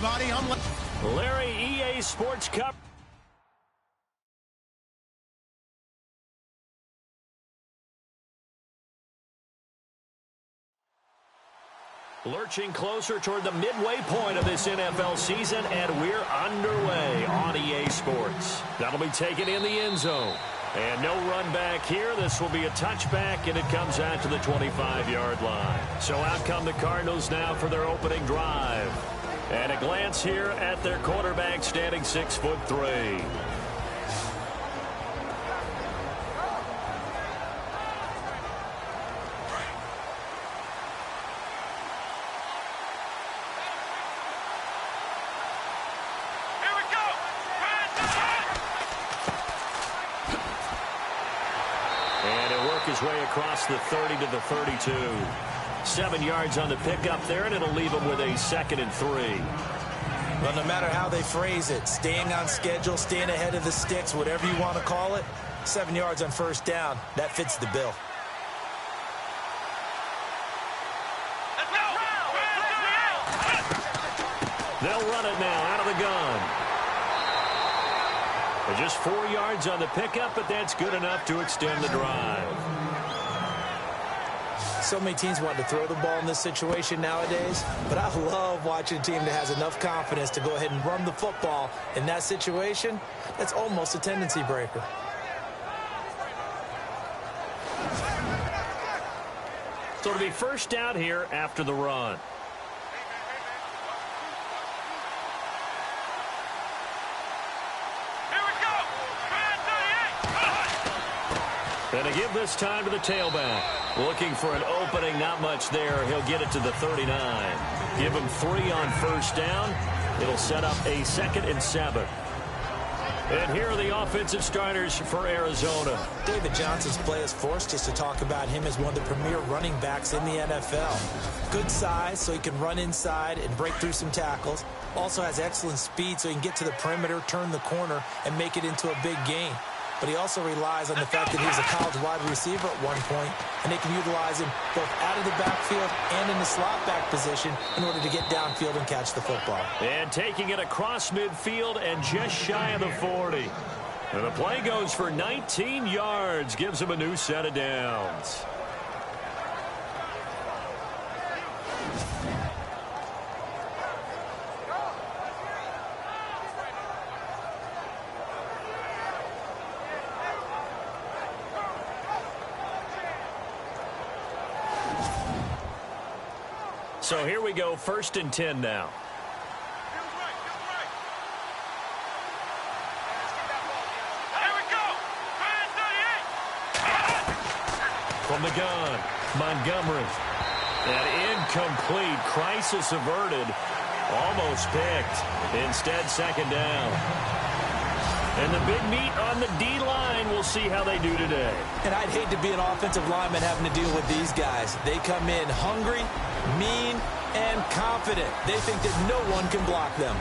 everybody. I'm Larry, EA Sports Cup. Lurching closer toward the midway point of this NFL season, and we're underway on EA Sports. That'll be taken in the end zone. And no run back here. This will be a touchback, and it comes out to the 25-yard line. So out come the Cardinals now for their opening drive. And a glance here at their quarterback, standing 6'3". His way across the 30 to the 32. 7 yards on the pickup there, and it'll leave him with a 2nd and 3. Well, no matter how they phrase it, staying on schedule, staying ahead of the sticks, whatever you want to call it, 7 yards on first down, that fits the bill. They'll run it now out of the gun. Just 4 yards on the pickup, but that's good enough to extend the drive. So many teams want to throw the ball in this situation nowadays, but I love watching a team that has enough confidence to go ahead and run the football in that situation. That's almost a tendency breaker. So it'll be first down here after the run. And to give this time to the tailback. Looking for an opening, not much there. He'll get it to the 39. Give him 3 on first down. It'll set up a 2nd and 7. And here are the offensive starters for Arizona. David Johnson's play has forced us to talk about him as one of the premier running backs in the NFL. Good size, so he can run inside and break through some tackles. Also has excellent speed, so he can get to the perimeter, turn the corner, and make it into a big gain. But he also relies on the fact that he was a college wide receiver at one point, and they can utilize him both out of the backfield and in the slot back position in order to get downfield and catch the football. And taking it across midfield and just shy of the 40. And the play goes for 19 yards, gives him a new set of downs. So here we go, 1st and 10 now. From the gun, Montgomery. And incomplete, crisis averted, almost picked. Instead, 2nd down. And the big meat on the D-line, we'll see how they do today. And I'd hate to be an offensive lineman having to deal with these guys. They come in hungry, mean, and confident. They think that no one can block them.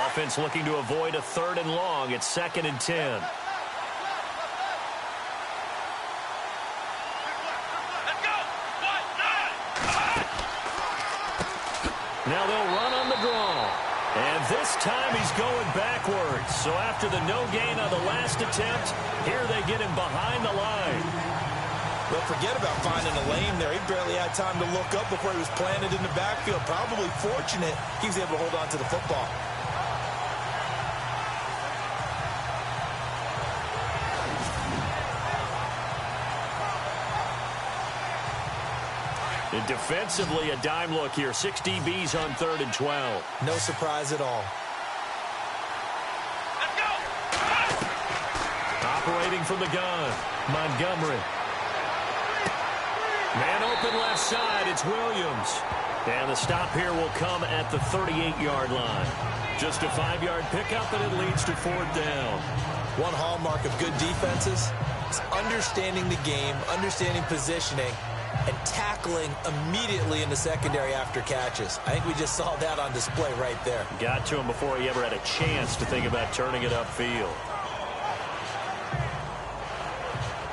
Offense looking to avoid a 3rd and long. It's 2nd and 10. Now they'll run on the draw. And this time he's going backwards. So after the no gain on the last attempt, here they get him behind the line. Well, forget about finding a lane there. He barely had time to look up before he was planted in the backfield. Probably fortunate he was able to hold on to the football. And defensively, a dime look here. 6 DBs on 3rd and 12. No surprise at all. Let's go! Operating from the gun, Montgomery. Man open left side, it's Williams. And the stop here will come at the 38-yard line. Just a 5-yard pickup, and it leads to 4th down. One hallmark of good defenses is understanding the game, understanding positioning, and tackling immediately in the secondary after catches. I think we just saw that on display right there. Got to him before he ever had a chance to think about turning it upfield.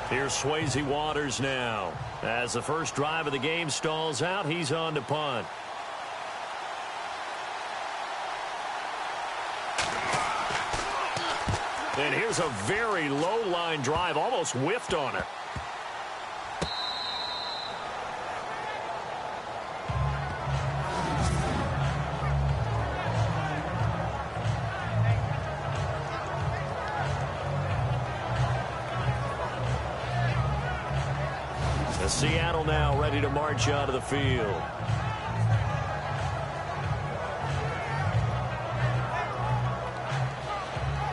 Here's Swayze Waters now. As the first drive of the game stalls out, he's on to punt. And here's a very low-line drive, almost whiffed on it. Seattle now ready to march out of the field.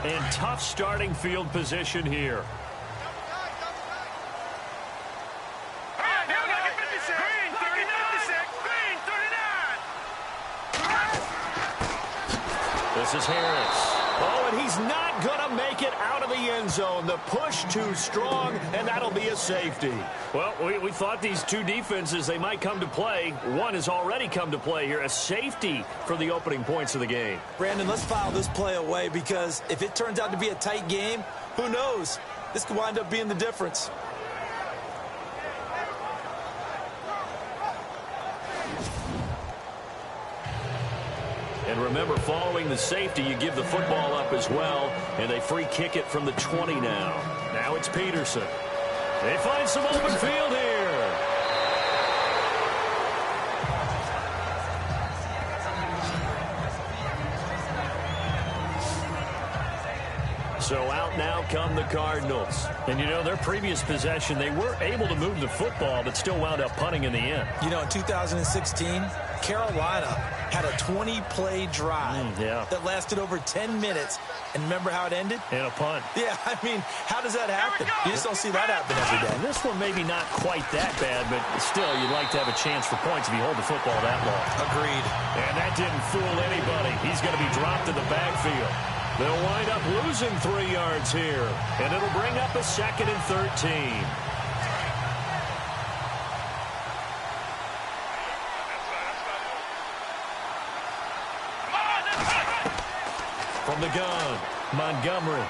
And tough starting field position here. This is Harris. Oh, and he's not going to make it out of the end zone. The push too strong, and that'll be a safety. Well, we thought these two defenses, they might come to play. One has already come to play here. A safety for the opening points of the game. Brandon, let's file this play away because if it turns out to be a tight game, who knows? This could wind up being the difference. And remember, following the safety, you give the football up as well, and they free kick it from the 20 now. Now it's Peterson. They find some open field here. So out now come the Cardinals. And, you know, their previous possession, they were able to move the football, but still wound up punting in the end. You know, in 2016, Carolina had a 20-play drive that lasted over 10 minutes. And remember how it ended? And a punt. Yeah, I mean, how does that happen? You just don't see that happen every day. And this one maybe not quite that bad, but still, you'd like to have a chance for points if you hold the football that long. Agreed. And that didn't fool anybody. He's going to be dropped in the backfield. They'll wind up losing 3 yards here, and it'll bring up a 2nd and 13. From the gun, Montgomery.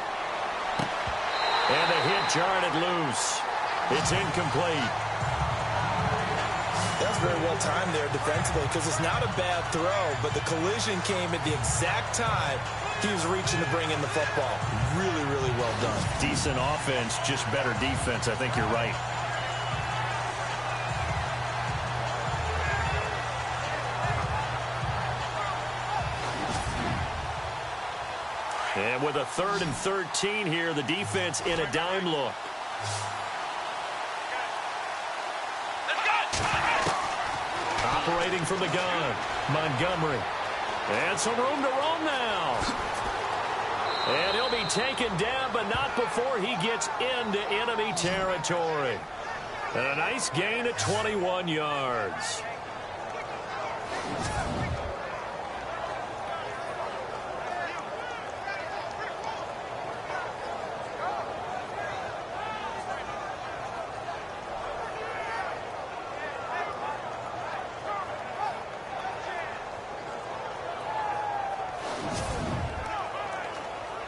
And the hit jarred it loose. It's incomplete. That was very well timed there defensively because it's not a bad throw, but the collision came at the exact time he was reaching to bring in the football. Really, really well done. Decent offense, just better defense. I think you're right. And with a 3rd and 13 here, the defense in a dime look. Operating from the gun, Montgomery. And some room to roam now. And he'll be taken down, but not before he gets into enemy territory. And a nice gain of 21 yards.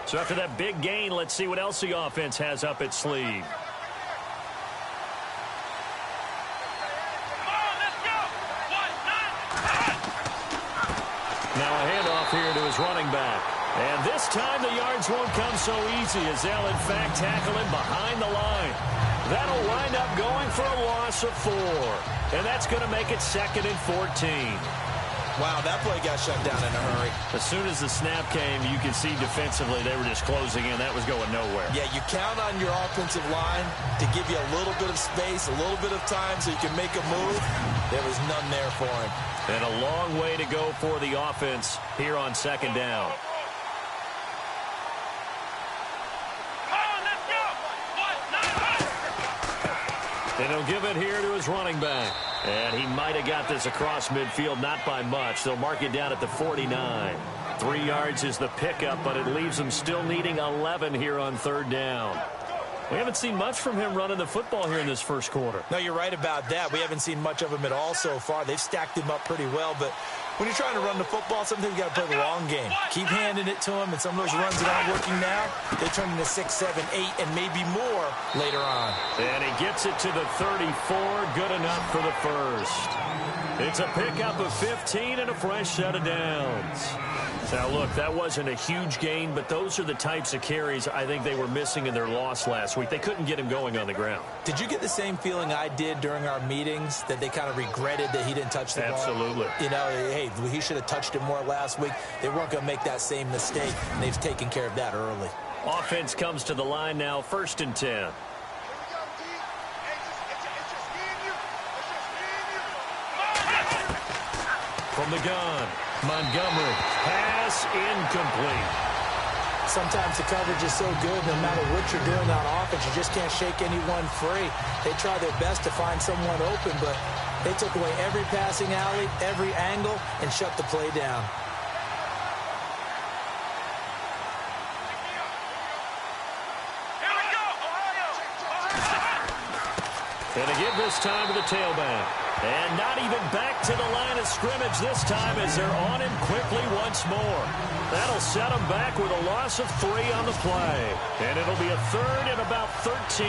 So after that big gain, let's see what else the offense has up its sleeve. Now a handoff here to his running back. And this time the yards won't come so easy as they'll in fact tackle him behind the line. That'll wind up going for a loss of 4. And that's going to make it 2nd and 14. Wow, that play got shut down in a hurry. As soon as the snap came, you can see defensively they were just closing in. That was going nowhere. Yeah, you count on your offensive line to give you a little bit of space, a little bit of time so you can make a move. There was none there for him. And a long way to go for the offense here on 2nd down. And he'll give it here to his running back. And he might have got this across midfield, not by much. They'll mark it down at the 49. 3 yards is the pickup, but it leaves them still needing 11 here on 3rd down. We haven't seen much from him running the football here in this first quarter. No, you're right about that. We haven't seen much of him at all so far. They've stacked him up pretty well, but when you're trying to run the football, sometimes you got to play the long game. Keep handing it to him, and some of those runs that aren't working now, they turn into 6, 7, 8, and maybe more later on. And he gets it to the 34. Good enough for the first. It's a pickup of 15 and a fresh set of downs. Now, look, that wasn't a huge gain, but those are the types of carries I think they were missing in their loss last week. They couldn't get him going on the ground. Did you get the same feeling I did during our meetings, that they kind of regretted that he didn't touch the ball? Absolutely. You know, hey, he should have touched it more last week. They weren't going to make that same mistake, and they've taken care of that early. Offense comes to the line now, 1st and 10. From the gun, Montgomery, pass incomplete. Sometimes the coverage is so good, no matter what you're doing on offense, you just can't shake anyone free. They try their best to find someone open, but they took away every passing alley, every angle, and shut the play down. And they give this time to the tailback. And not even back to the line of scrimmage this time as they're on him quickly once more. That'll set him back with a loss of 3 on the play. And it'll be a 3rd and about 13.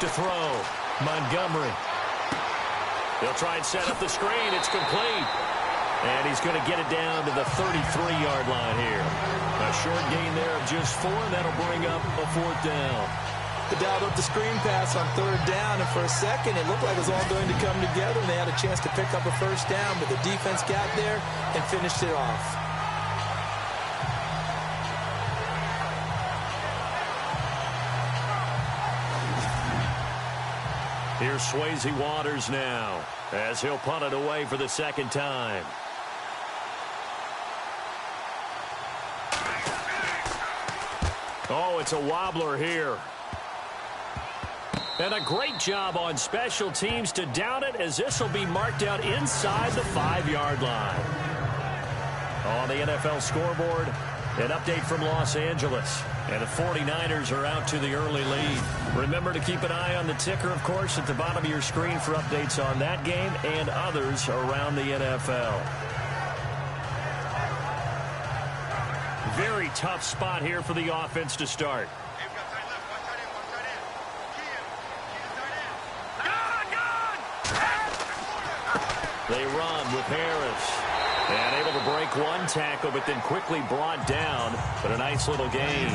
To throw, Montgomery. They'll try and set up the screen. It's complete. And he's going to get it down to the 33-yard line here. A short gain there of just 4, and that'll bring up a 4th down. They dialed up the screen pass on 3rd down, and for a second, it looked like it was all going to come together, and they had a chance to pick up a 1st down, but the defense got there and finished it off. Here's Swayze Waters now as he'll punt it away for the 2nd time. Oh, it's a wobbler here. And a great job on special teams to down it, as this will be marked out inside the 5-yard line. On the NFL scoreboard, an update from Los Angeles. And the 49ers are out to the early lead. Remember to keep an eye on the ticker, of course, at the bottom of your screen for updates on that game and others around the NFL. Very tough spot here for the offense to start. They run with Harris. And able to break one tackle, but then quickly brought down. But a nice little gain.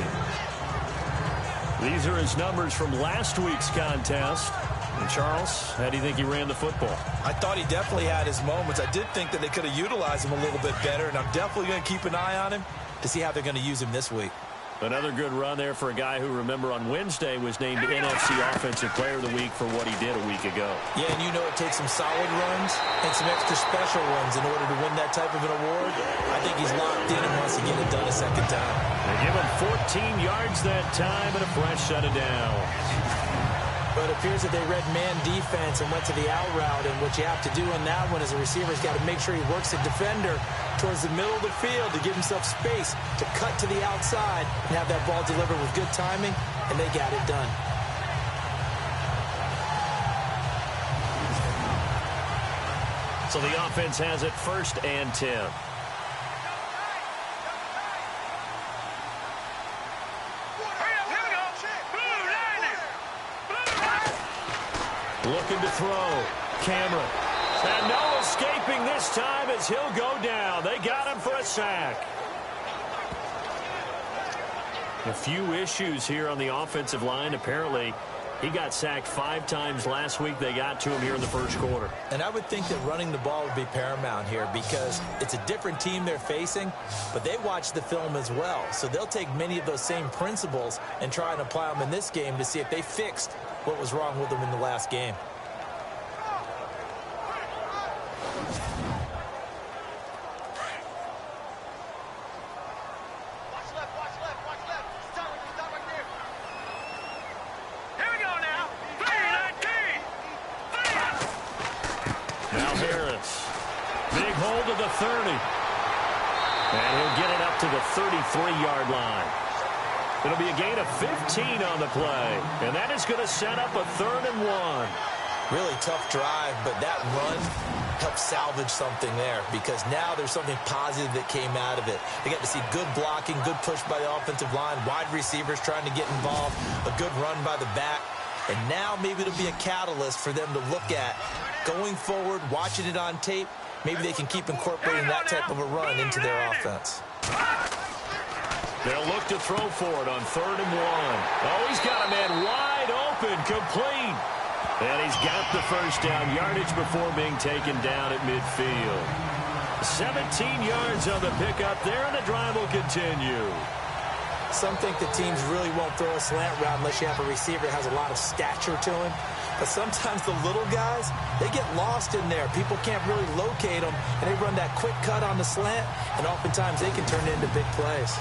These are his numbers from last week's contest. And Charles, how do you think he ran the football? I thought he definitely had his moments. I did think that they could have utilized him a little bit better, and I'm definitely going to keep an eye on him to see how they're going to use him this week. Another good run there for a guy who, remember, on Wednesday was named NFC Offensive Player of the Week for what he did a week ago. Yeah, and you know it takes some solid runs and some extra special ones in order to win that type of an award. I think he's locked in and wants to get it done a 2nd time. They give him 14 yards that time and a fresh set of downs. But it appears that they read man defense and went to the out route, and what you have to do in that one as a receiver is got to make sure he works the defender towards the middle of the field to give himself space to cut to the outside and have that ball delivered with good timing, and they got it done. So the offense has it 1st and 10. Looking to throw. Cameron. And no escaping this time as he'll go down. They got him for a sack. A few issues here on the offensive line. Apparently, he got sacked 5 times last week. They got to him here in the first quarter. And I would think that running the ball would be paramount here because it's a different team they're facing, but they watch the film as well. So they'll take many of those same principles and try and apply them in this game to see if they fixed what was wrong with them in the last game. Now Harris. Big hold of the 30. And he'll get it up to the 33-yard line. It'll be a gain of 15 on the play. And that is going to set up a 3rd and 1. Really tough drive, but that run helped salvage something there because now there's something positive that came out of it. They got to see good blocking, good push by the offensive line, wide receivers trying to get involved, a good run by the back. And now maybe it'll be a catalyst for them to look at going forward, watching it on tape. Maybe they can keep incorporating that type of a run into their offense. They'll look to throw for it on 3rd and 1. Oh, he's got a man wide open, complete. And he's got the first down yardage before being taken down at midfield. 17 yards on the pickup there, and the drive will continue. Some think the teams really won't throw a slant route unless you have a receiver that has a lot of stature to him. But sometimes the little guys, they get lost in there. People can't really locate them, and they run that quick cut on the slant, and oftentimes they can turn it into big plays.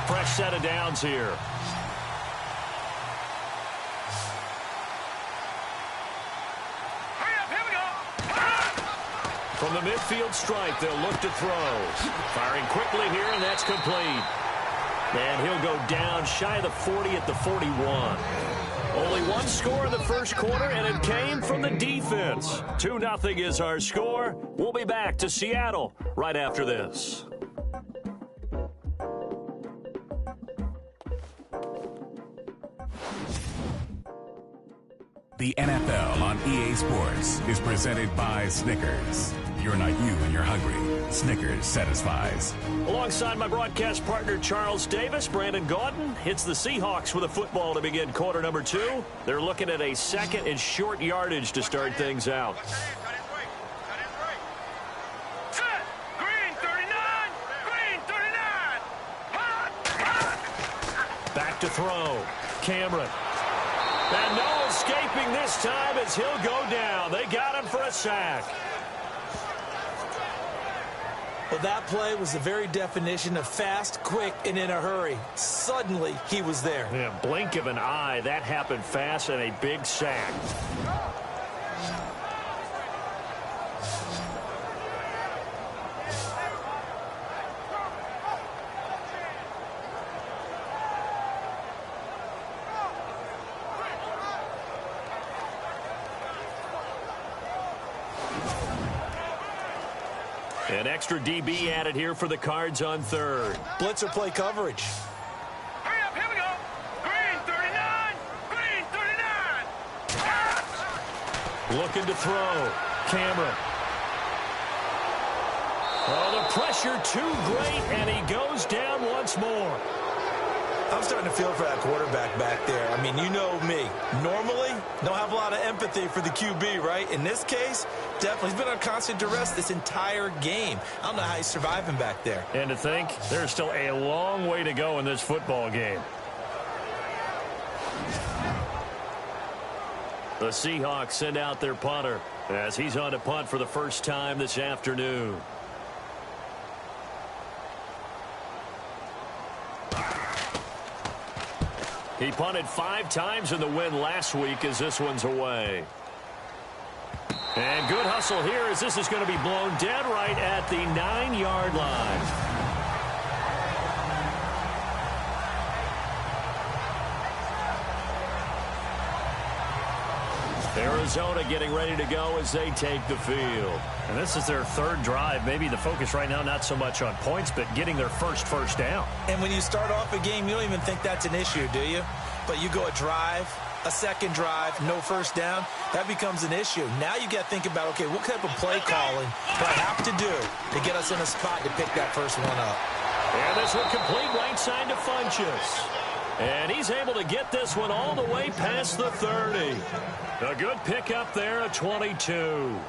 Fresh set of downs here. From the midfield stripe, they'll look to throw. Firing quickly here, and that's complete. And he'll go down shy of the 40 at the 41. Only one score in the first quarter, and it came from the defense. 2-0 is our score. We'll be back to Seattle right after this. The NFL on EA Sports is presented by Snickers. You're not you when you're hungry. Snickers satisfies. Alongside my broadcast partner, Charles Davis, Brandon Gaudin hits the Seahawks with a football to begin quarter number 2. They're looking at a 2nd and short yardage to start things out. Back to throw. Cameron. And no escaping this time as he'll go down. They got him for a sack. Well, that play was the very definition of fast, quick, and in a hurry. Suddenly, he was there. Yeah, blink of an eye. That happened fast and a big sack. An extra DB added here for the Cards on 3rd. Blitzer play coverage. Hurry up, here we go. Green 39. Green 39. Looking to throw. Cameron. Oh, the pressure too great, and he goes down once more. I'm starting to feel for that quarterback back there. I mean, you know me. Normally, don't have a lot of empathy for the QB, right? In this case, definitely. He's been on constant duress this entire game. I don't know how he's surviving back there. And to think, there's still a long way to go in this football game. The Seahawks send out their punter as he's on to punt for the first time this afternoon. He punted 5 times in the win last week as this one's away. And good hustle here as this is going to be blown dead right at the 9-yard line. Arizona getting ready to go as they take the field. And this is their 3rd drive. Maybe the focus right now not so much on points, but getting their first down. And when you start off a game, you don't even think that's an issue, do you? But you go a drive, a 2nd drive, no first down, that becomes an issue. Now you got to think about, okay, what type of play calling do I have to do to get us in a spot to pick that first one up? And this one complete right side to Funchess. And he's able to get this one all the way past the 30. A good pickup there at 22.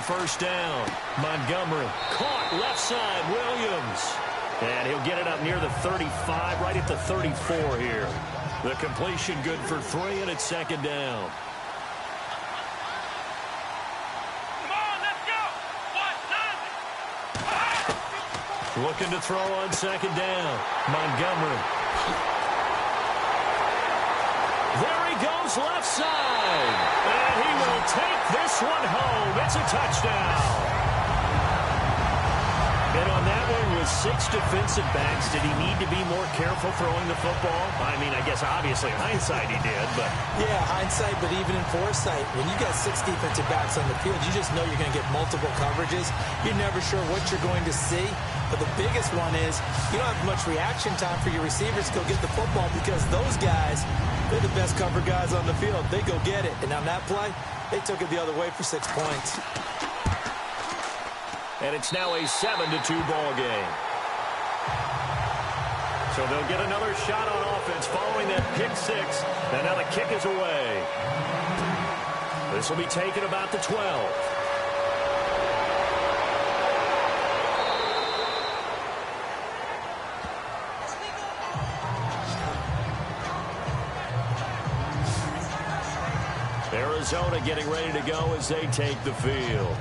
first down. Montgomery caught left side. Williams. And he'll get it up near the 35, right at the 34 here. The completion good for 3, and it's second down. Come on, let's go. Looking to throw on second down. Montgomery. There he goes left side. And he will take this one home. It's a touchdown. And on that one with 6 defensive backs, did he need to be more careful throwing the football? I mean, I guess obviously in hindsight he did, but... Yeah, hindsight, but even in foresight, when you got 6 defensive backs on the field, you just know you're going to get multiple coverages. You're never sure what you're going to see. But the biggest one is you don't have much reaction time for your receivers to go get the football because those guys, they're the best cover guys on the field. They go get it. And on that play, they took it the other way for 6 points. And it's now a 7-2 ball game. So they'll get another shot on offense following that pick 6. And now the kick is away. This will be taken about the 12. Arizona getting ready to go as they take the field.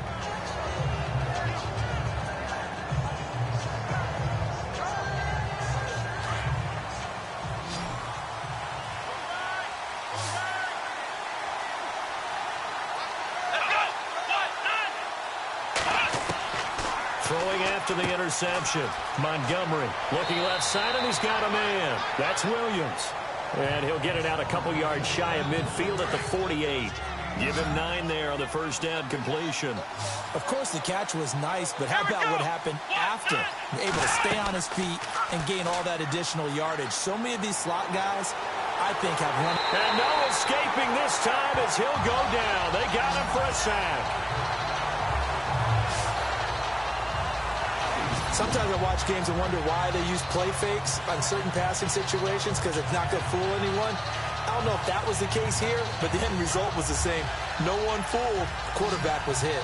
Throwing after the interception. Montgomery looking left side, and he's got a man. That's Williams. And he'll get it out a couple yards shy of midfield at the 48. Give him 9 there on the first down completion. Of course, the catch was nice, but how about what happened after? Able to stay on his feet and gain all that additional yardage. So many of these slot guys, I think, have run. And no escaping this time as he'll go down. They got him for a sack. Sometimes I watch games and wonder why they use play fakes on certain passing situations because it's not going to fool anyone. I don't know if that was the case here, but the end result was the same. No one fooled. Quarterback was hit.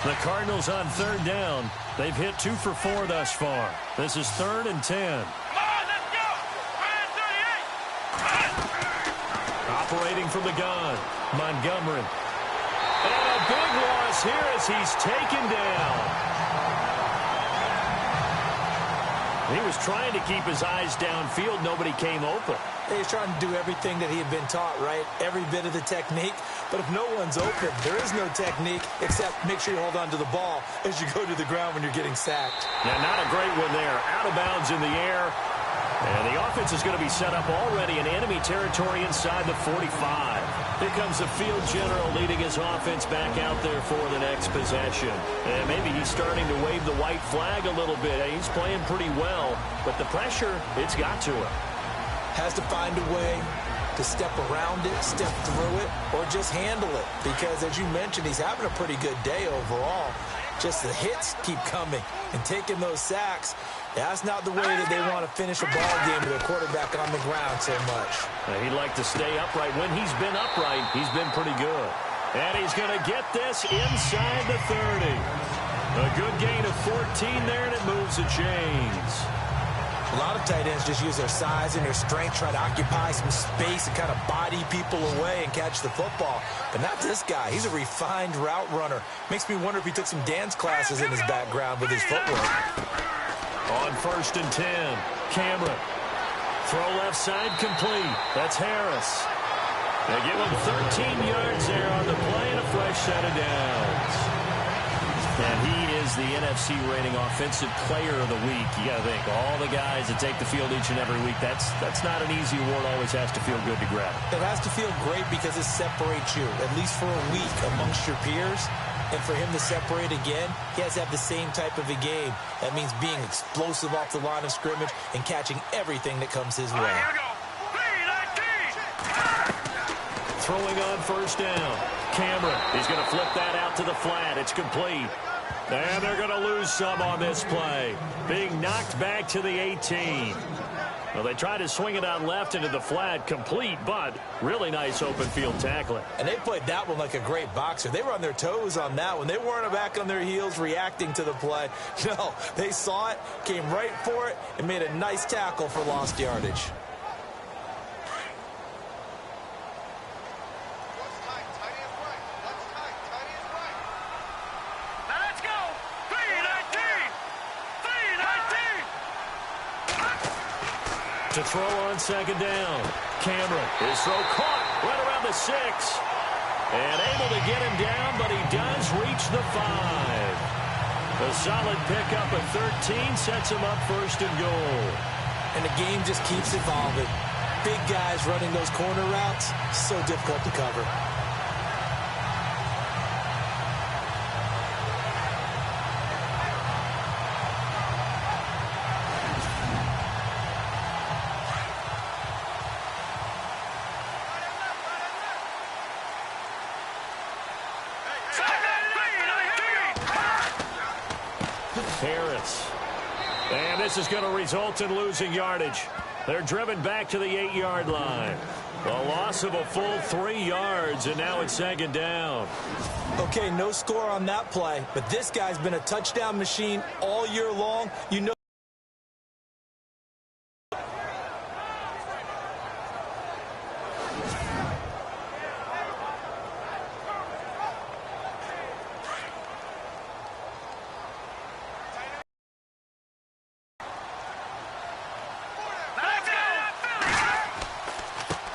The Cardinals on third down. They've hit 2 for 4 thus far. This is 3rd and 10. Operating from the gun, Montgomery. And a big loss here as he's taken down. He was trying to keep his eyes downfield. Nobody came open. He's trying to do everything that he had been taught, right? Every bit of the technique. But if no one's open, there is no technique except make sure you hold on to the ball as you go to the ground when you're getting sacked. Yeah, not a great one there. Out of bounds in the air. And the offense is going to be set up already in enemy territory inside the 45. Here comes the field general leading his offense back out there for the next possession. And maybe he's starting to wave the white flag a little bit. He's playing pretty well, but the pressure, it's got to him. Has to find a way to step around it, step through it, or just handle it. Because, as you mentioned, he's having a pretty good day overall. Just the hits keep coming and taking those sacks. That's not the way that they want to finish a ball game with a quarterback on the ground so much. He'd like to stay upright. When he's been upright, he's been pretty good. And he's going to get this inside the 30. A good gain of 14 there, and it moves the chains. A lot of tight ends just use their size and their strength, try to occupy some space and kind of body people away and catch the football. But not this guy. He's a refined route runner. Makes me wonder if he took some dance classes in his background with his footwork. On 1st and 10, Cameron. Throw left side complete. That's Harris. They give him 13 yards there on the play and a fresh set of downs. And he is the NFC rating offensive player of the week. You got to think, all the guys that take the field each and every week, that's not an easy award. Always has to feel good to grab. It has to feel great because it separates you, at least for a week, amongst your peers. And for him to separate again, he has to have the same type of a game. That means being explosive off the line of scrimmage and catching everything that comes his way. Throwing on 1st down. Cameron, he's going to flip that out to the flat. It's complete. And they're going to lose some on this play. Being knocked back to the 18. Well, they tried to swing it out left into the flat, complete, but really nice open field tackling. And they played that one like a great boxer. They were on their toes on that one. They weren't back on their heels reacting to the play. No, they saw it, came right for it, and made a nice tackle for lost yardage. To throw on second down. Cameron, his throw caught right around the 6. And able to get him down, but he does reach the 5. A solid pickup of 13 sets him up first and goal. And the game just keeps evolving. Big guys running those corner routes, so difficult to cover. And this is going to result in losing yardage. They're driven back to the 8-yard line. A loss of a full 3 yards, and now it's second down. Okay, no score on that play, but this guy's been a touchdown machine all year long. You know.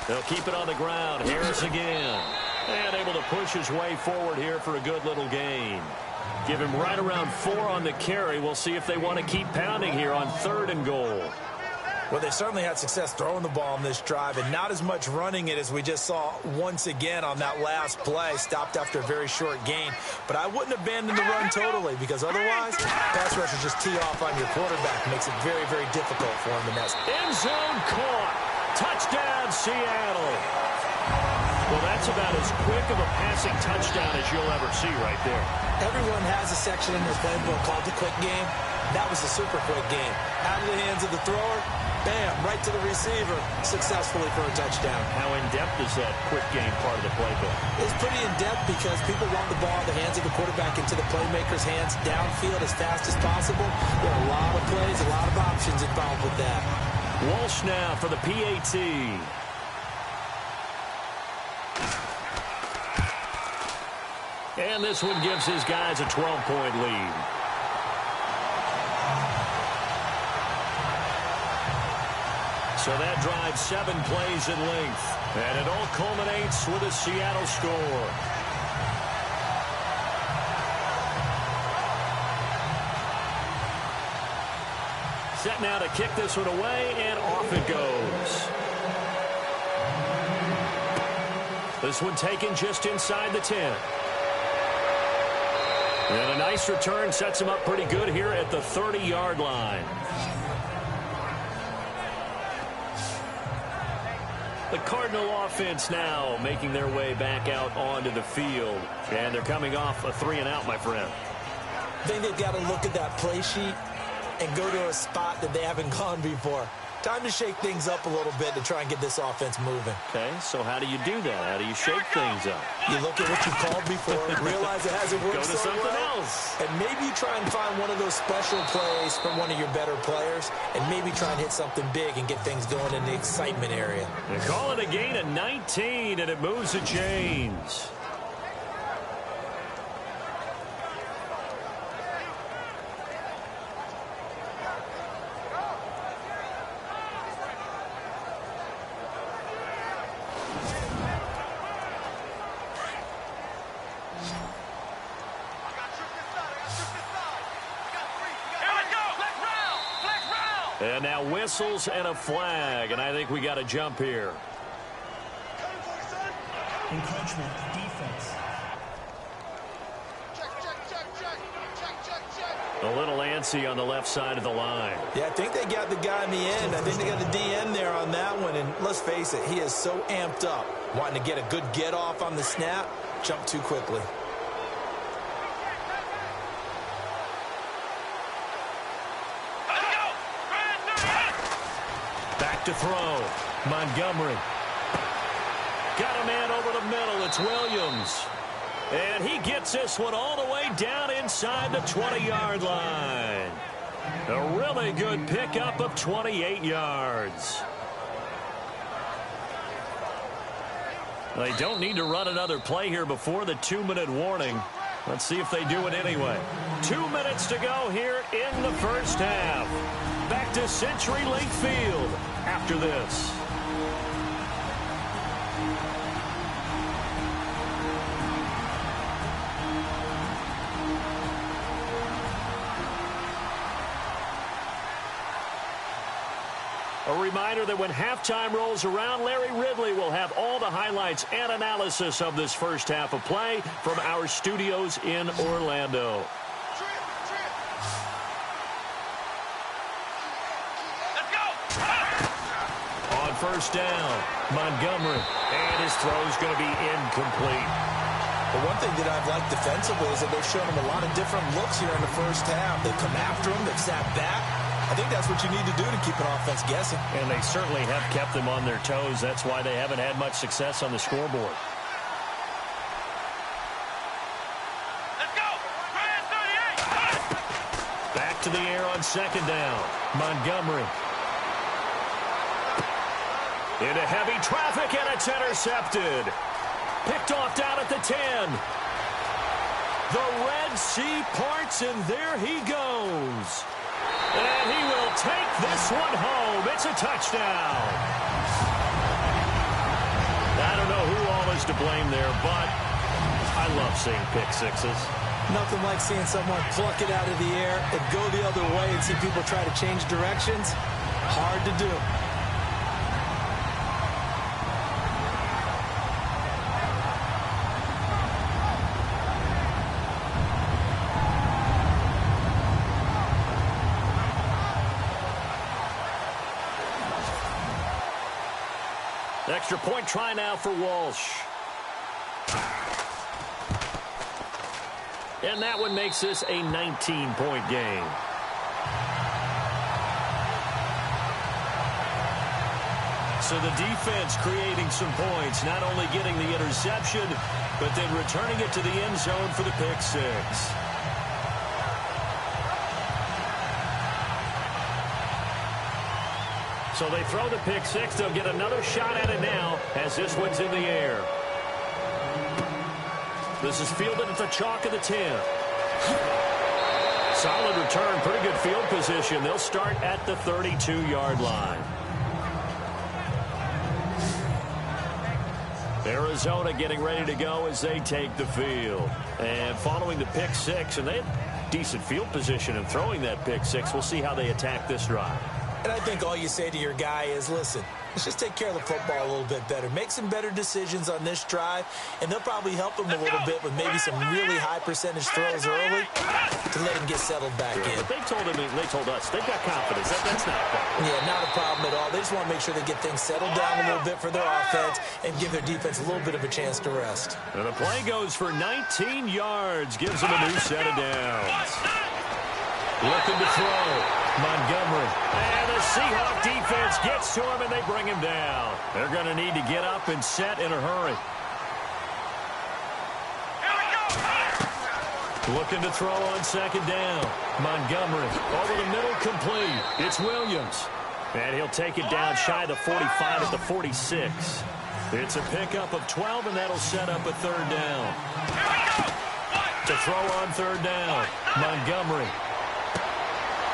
They'll keep it on the ground. Harris again. And able to push his way forward here for a good little gain. Give him right around 4 on the carry. We'll see if they want to keep pounding here on 3rd and goal. Well, they certainly had success throwing the ball on this drive, and not as much running it as we just saw once again on that last play. Stopped after a very short gain. But I wouldn't abandon the run totally, because otherwise, pass rushers just tee off on your quarterback. Makes it very, very difficult for him to nest. End zone caught. Touchdown, Seattle. Well, that's about as quick of a passing touchdown as you'll ever see right there. Everyone has a section in their playbook called the quick game. That was a super quick game. Out of the hands of the thrower, bam, right to the receiver, successfully for a touchdown. How in-depth is that quick game part of the playbook? It's pretty in-depth because people want the ball in the hands of the quarterback into the playmaker's hands downfield as fast as possible. There are a lot of plays, a lot of options involved with that. Walsh now for the PAT. And this one gives his guys a 12-point lead. So that drives 7 plays in length. And it all culminates with a Seattle score. Set now to kick this one away, and off it goes. This one taken just inside the 10. And a nice return sets him up pretty good here at the 30-yard line. The Cardinal offense now making their way back out onto the field. And they're coming off a 3-and-out, my friend. I think they've got to look at that play sheet and go to a spot that they haven't gone before. Time to shake things up a little bit to try and get this offense moving. Okay, so how do you do that? How do you shake things up? You look at what you called before, realize it hasn't worked Go to so something well, else. and maybe you try and find one of those special plays from one of your better players, and maybe try and hit something big and get things going in the excitement area. They call it a gain of 19, and it moves the chains. And now whistles and a flag, and I think we got a jump here. Encroachment defense. A little antsy on the left side of the line. Yeah, I think they got the guy in the end. I think they got the DN there on that one, and let's face it, he is so amped up, wanting to get a good get off on the snap, jump too quickly. to throw. Montgomery. Got a man over the middle. It's Williams. And he gets this one all the way down inside the 20-yard line. A really good pickup of 28 yards. They don't need to run another play here before the 2-minute warning. Let's see if they do it anyway. 2 minutes to go here in the first half. Back to CenturyLink Field after this. A reminder that when halftime rolls around, Larry Ridley will have all the highlights and analysis of this first half of play from our studios in Orlando. Let's go. On first down, Montgomery, and his throw's going to be incomplete. But one thing that I've liked defensively is that they've shown him a lot of different looks here in the first half. They've come after him, they've sat back. I think that's what you need to do to keep an offense guessing. And they certainly have kept them on their toes. That's why they haven't had much success on the scoreboard. Let's go. Ryan 38. Back to the air on second down. Montgomery. Into heavy traffic, and it's intercepted. Picked off down at the 10. The Red Sea parts, and there he goes. And he will take this one home. It's a touchdown. I don't know who all is to blame there, but I love seeing pick sixes. Nothing like seeing someone pluck it out of the air and go the other way and see people try to change directions. Hard to do. Extra point try now for Walsh. And that one makes this a 19-point game. So the defense creating some points, not only getting the interception, but then returning it to the end zone for the pick six. So they throw the pick six. They'll get another shot at it now as this one's in the air. This is fielded at the chalk of the 10. Solid return, pretty good field position. They'll start at the 32-yard line. Arizona getting ready to go as they take the field. And following the pick six, and they had decent field position in throwing that pick six. We'll see how they attack this drive. And I think all you say to your guy is, listen, let's just take care of the football a little bit better. Make some better decisions on this drive, and they'll probably help him a little bit with maybe some really high percentage throws early to let him get settled back in. But they told us, they've got confidence. That's not a problem. Yeah, not a problem at all. They just want to make sure they get things settled down a little bit for their offense and give their defense a little bit of a chance to rest. And the play goes for 19 yards, gives them a new set of downs. Looking to throw. Montgomery. And the Seahawks defense gets to him, and they bring him down. They're going to need to get up and set in a hurry. Looking to throw on second down. Montgomery over the middle, complete. It's Williams. And he'll take it down shy of the 45 at the 46. It's a pickup of 12, and that'll set up a third down. To throw on third down. Montgomery.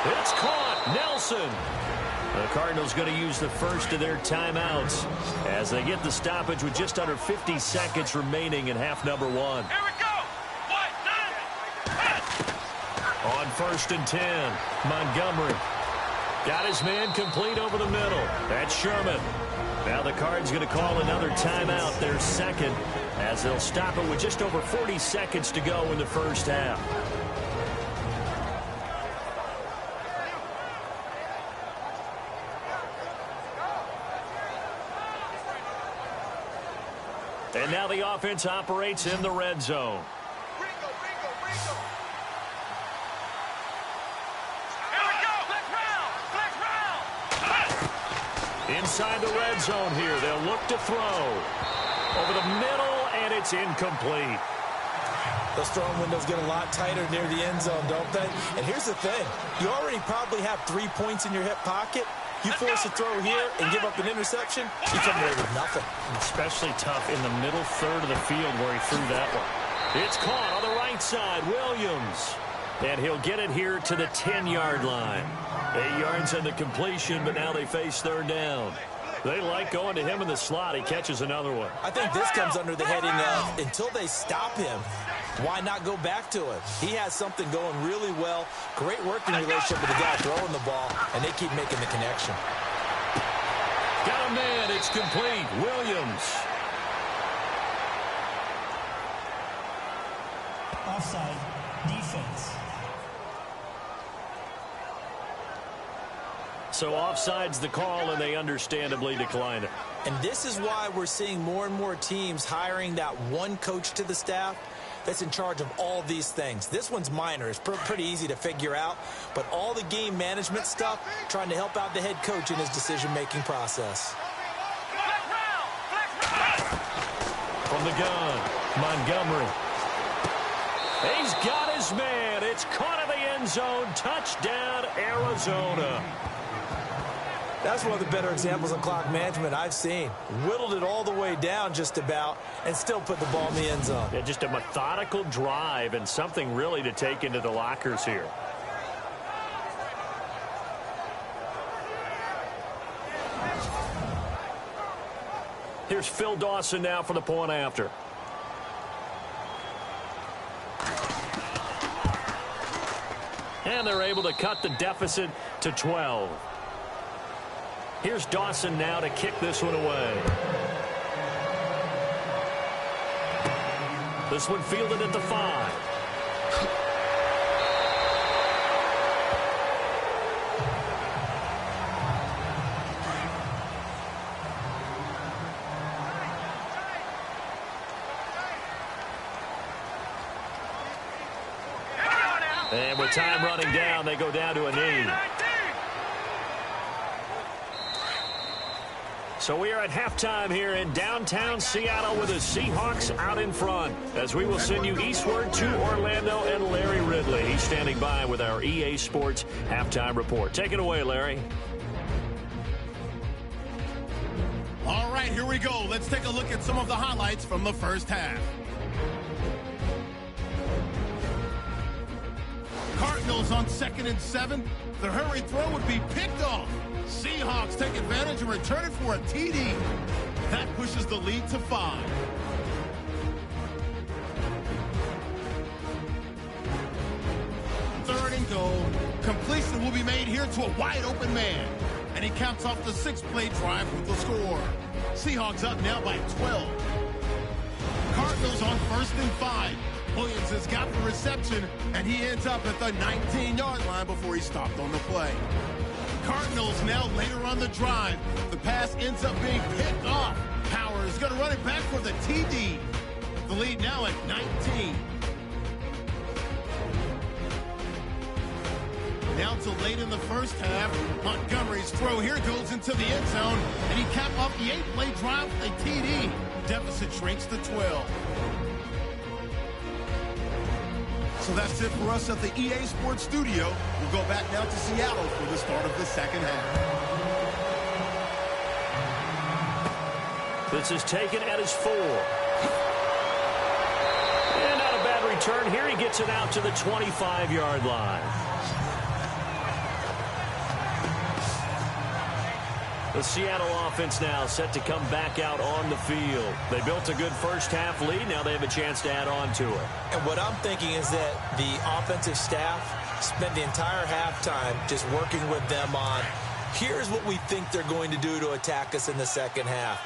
It's caught. Nelson. The Cardinals going to use the first of their timeouts as they get the stoppage with just under 50 seconds remaining in half number one. Here we go. 1, 9, On first and 10, Montgomery. Got his man complete over the middle. That's Sherman. Now the Cards going to call another timeout, their second, as they'll stop it with just over 40 seconds to go in the first half. And now the offense operates in the red zone. Inside the red zone here. They'll look to throw. Over the middle, and it's incomplete. Those throwing windows get a lot tighter near the end zone, don't they? And here's the thing. You already probably have 3 points in your hip pocket. You force a throw here and give up an interception, you come away with nothing. Especially tough in the middle third of the field where he threw that one. It's caught on the right side. Williams. And he'll get it here to the 10-yard line. 8 yards on the completion, but now they face third down. They like going to him in the slot. He catches another one. I think this comes under the heading of until they stop him, why not go back to him? He has something going really well. Great working relationship with the guy throwing the ball, and they keep making the connection. Got a man. It's complete. Williams. Offside. Defense. So offside's the call, and they understandably decline it. And this is why we're seeing more and more teams hiring that one coach to the staff that's in charge of all these things. This one's minor. It's pretty easy to figure out. But all the game management stuff, trying to help out the head coach in his decision-making process. From the gun, Montgomery. He's got his man. It's caught in the end zone. Touchdown, Arizona. That's one of the better examples of clock management I've seen. Whittled it all the way down just about and still put the ball in the end zone. Yeah, just a methodical drive and something really to take into the lockers here. Here's Phil Dawson now for the point after. And they're able to cut the deficit to 12. Here's Dawson now to kick this one away. This one fielded at the 5. And with time running down, they go down to a knee. So we are at halftime here in downtown Seattle with the Seahawks out in front, as we will send you eastward to Orlando and Larry Ridley. He's standing by with our EA Sports halftime report. Take it away, Larry. All right, here we go. Let's take a look at some of the highlights from the first half. Cardinals on 2nd and 7. The hurry throw would be picked off. Seahawks take advantage and return it for a TD. That pushes the lead to 5. Third and goal. Completion will be made here to a wide open man. And he caps off the 6-play drive with the score. Seahawks up now by 12. Cardinals on 1st and 5. Williams has got the reception, and he ends up at the 19-yard line before he stopped on the play. Cardinals now later on the drive. The pass ends up being picked off. Power is going to run it back for the TD. The lead now at 19. Now to late in the first half. Montgomery's throw here goes into the end zone, and he capped off the 8-play drive with a TD. Deficit shrinks to 12. So that's it for us at the EA Sports Studio. We'll go back now to Seattle for the start of the second half. This is taken at his 4. And not a bad return here. He gets it out to the 25-yard line. The Seattle offense now set to come back out on the field. They built a good first half lead. Now they have a chance to add on to it. And what I'm thinking is that the offensive staff spent the entire halftime just working with them on, here's what we think they're going to do to attack us in the second half.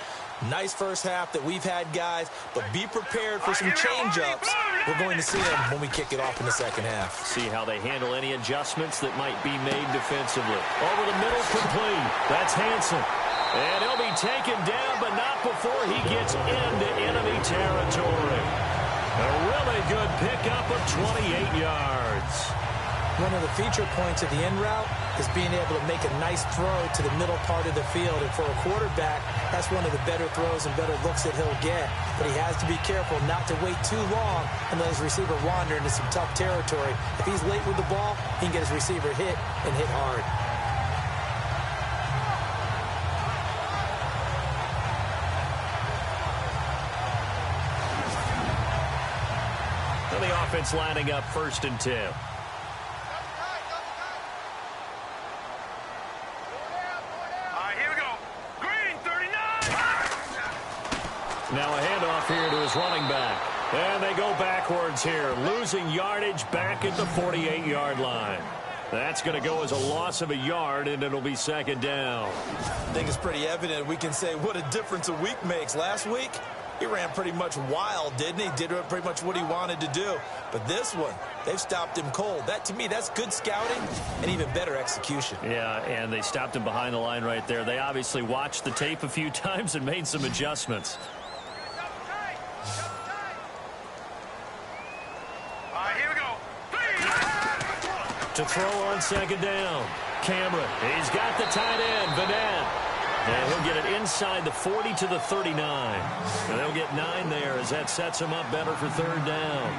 Nice first half that we've had, guys, but be prepared for some change-ups. We're going to see them when we kick it off in the second half. See how they handle any adjustments that might be made defensively. Over the middle, complete. That's Hansen. And he'll be taken down, but not before he gets into enemy territory. A really good pickup of 28 yards. One of the feature points of the end route is being able to make a nice throw to the middle part of the field. And for a quarterback, that's one of the better throws and better looks that he'll get. But he has to be careful not to wait too long and let his receiver wander into some tough territory. If he's late with the ball, he can get his receiver hit and hit hard. The offense lining up 1st and 10. All right, here we go. Green, 39. Now a handoff here to his running back. And they go backwards here, losing yardage back at the 48-yard line. That's going to go as a loss of a yard, and it'll be 2nd down. I think it's pretty evident. We can say what a difference a week makes. Last week, he ran pretty much wild, didn't he? Did pretty much what he wanted to do. But this one, they've stopped him cold. That, to me, that's good scouting and even better execution. Yeah, and they stopped him behind the line right there. They obviously watched the tape a few times and made some adjustments. All right, here we go. To throw on 2nd down, Cameron. He's got the tight end, Vanette. And he'll get it inside the 40 to the 39. And they'll get 9 there as that sets him up better for 3rd down.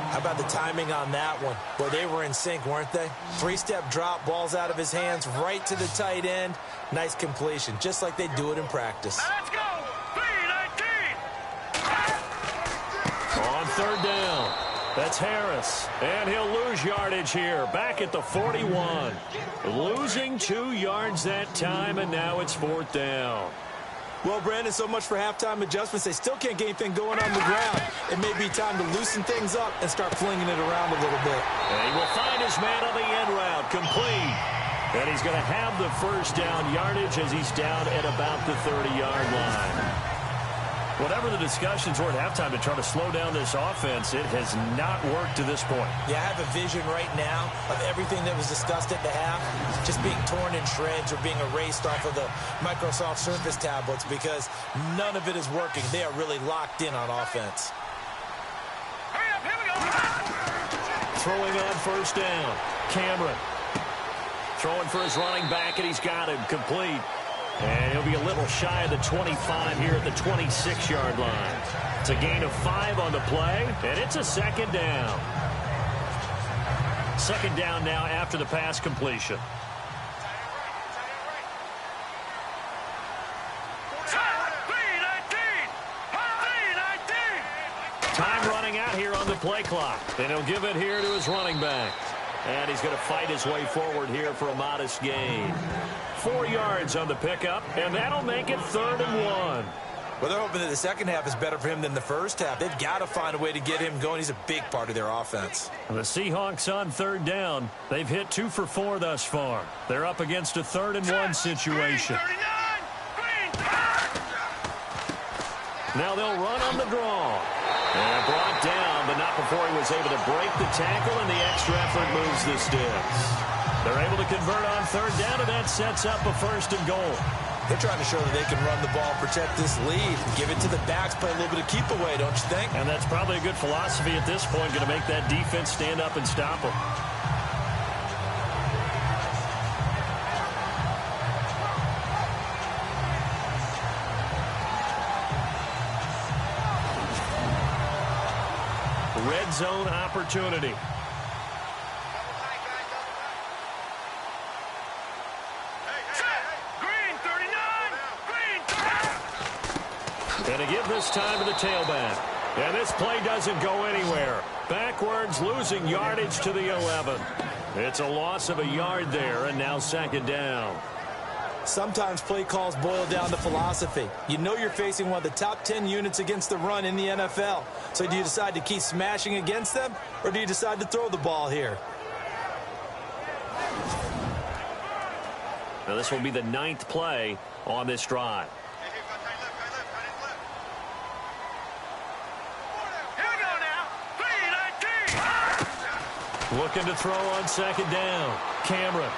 How about the timing on that one? Boy, they were in sync, weren't they? 3-step drop, balls out of his hands, right to the tight end. Nice completion, just like they do it in practice. Let's go. 3-19. On 3rd down, that's Harris. And he'll lose yardage here, back at the 41. Losing 2 yards that time, and now it's 4th down. Well, Brandon, so much for halftime adjustments. They still can't get anything going on the ground. It may be time to loosen things up and start flinging it around a little bit. And he will find his man on the end route, complete. And he's going to have the 1st down yardage as he's down at about the 30-yard line. Whatever the discussions were at halftime to try to slow down this offense, it has not worked to this point. Yeah, I have a vision right now of everything that was discussed at the half just being torn in shreds or being erased off of the Microsoft Surface tablets because none of it is working. They are really locked in on offense. Hurry up, here we go. Throwing on 1st down, Cameron. Throwing for his running back, and he's got him complete. And he'll be a little shy of the 25 here at the 26-yard line. It's a gain of 5 on the play, and it's a 2nd down. 2nd down now after the pass completion. Time running out here on the play clock. And he'll give it here to his running back. And he's going to fight his way forward here for a modest gain. 4 yards on the pickup, and that'll make it 3rd and 1. Well, they're hoping that the second half is better for him than the first half. They've got to find a way to get him going. He's a big part of their offense. The Seahawks on 3rd down. They've hit 2 for 4 thus far. They're up against a 3rd and 1 situation. Now they'll run on the draw. And brought down, but not before he was able to break the tackle, and the extra effort moves the sticks. They're able to convert on 3rd down, and that sets up a 1st and goal. They're trying to show that they can run the ball, protect this lead, give it to the backs, play a little bit of keep away, don't you think? And that's probably a good philosophy at this point, going to make that defense stand up and stop them. Red zone opportunity. And to give this time to the tailback. And this play doesn't go anywhere. Backwards, losing yardage to the 11. It's a loss of a yard there, and now 2nd down. Sometimes play calls boil down to philosophy. You know you're facing one of the top 10 units against the run in the NFL. So do you decide to keep smashing against them, or do you decide to throw the ball here? Now this will be the 9th play on this drive. Looking to throw on 2nd down. Cameron.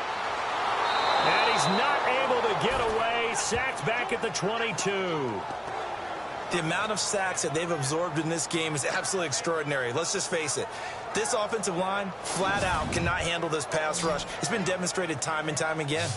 And he's not able to get away. Sacked back at the 22. The amount of sacks that they've absorbed in this game is absolutely extraordinary. Let's just face it. This offensive line, flat out, cannot handle this pass rush. It's been demonstrated time and time again.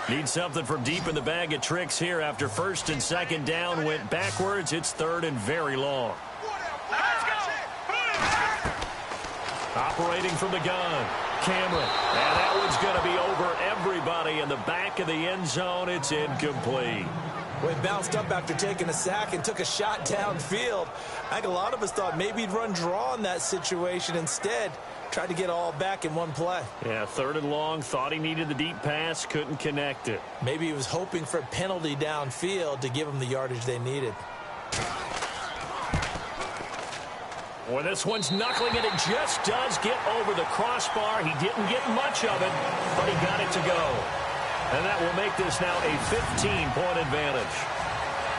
Need something from deep in the bag of tricks here after first and second down went backwards. It's third and very long. Operating from the gun, Cameron. And that one's going to be over everybody in the back of the end zone. It's incomplete. Well, he bounced up after taking a sack and took a shot downfield. I think a lot of us thought maybe he'd run draw in that situation. Instead, tried to get all back in one play. Yeah, third and long. Thought he needed the deep pass. Couldn't connect it. Maybe he was hoping for a penalty downfield to give him the yardage they needed. Well, this one's knuckling, and it just does get over the crossbar. He didn't get much of it, but he got it to go. And that will make this now a 15-point advantage.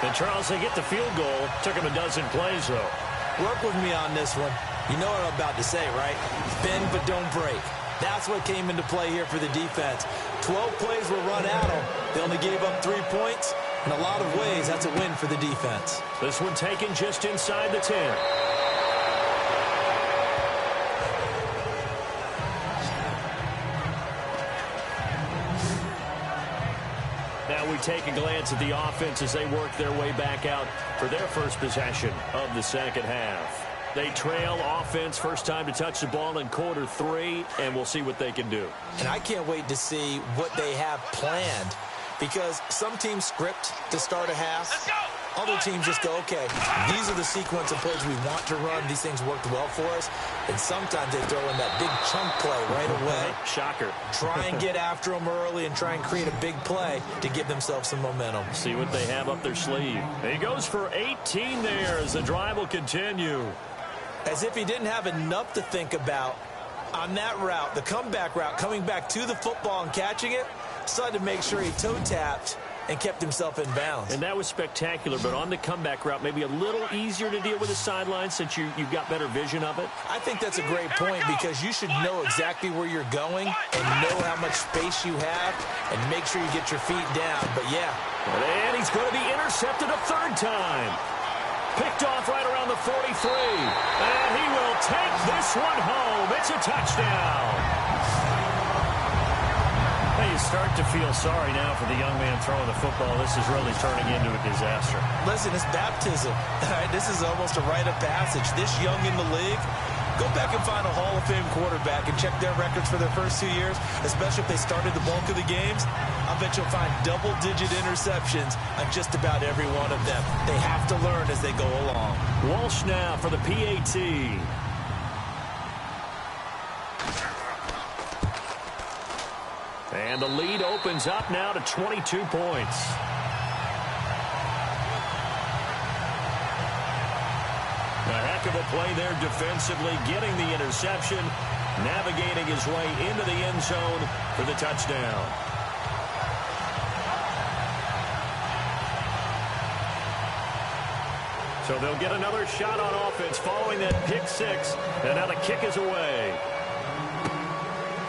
And, Charles, they get the field goal. Took him a dozen plays, though. Work with me on this one. You know what I'm about to say, right? Bend but don't break. That's what came into play here for the defense. 12 plays were run at them. They only gave up 3 points. In a lot of ways, that's a win for the defense. This one taken just inside the 10. Now we take a glance at the offense as they work their way back out for their first possession of the second half. They trail offense, first time to touch the ball in quarter 3, and we'll see what they can do. And I can't wait to see what they have planned, because some teams script to start a half. Other teams just go, okay, these are the sequence of plays we want to run. These things worked well for us. And sometimes they throw in that big chunk play right away. Shocker. Try and get after them early and try and create a big play to give themselves some momentum. See what they have up their sleeve. He goes for 18 there as the drive will continue. As if he didn't have enough to think about on that route, the comeback route, coming back to the football and catching it, decided to make sure he toe-tapped and kept himself in bounds. And that was spectacular, but on the comeback route, maybe a little easier to deal with the sideline since you've got better vision of it. I think that's a great point, because you should know exactly where you're going and know how much space you have and make sure you get your feet down. But, yeah. And he's going to be intercepted a third time. Picked off right around the 43. And he will take this one home. It's a touchdown. Hey, you start to feel sorry now for the young man throwing the football. This is really turning into a disaster. Listen, it's baptism. All right, this is almost a rite of passage. This young in the league, go back and find a Hall of Fame quarterback and check their records for their first 2 years, especially if they started the bulk of the games. I bet you'll find double-digit interceptions on just about every one of them. They have to learn as they go along. Walsh now for the PAT. And the lead opens up now to 22 points. A heck of a play there defensively, getting the interception, navigating his way into the end zone for the touchdown. So they'll get another shot on offense following that pick 6, and now the kick is away.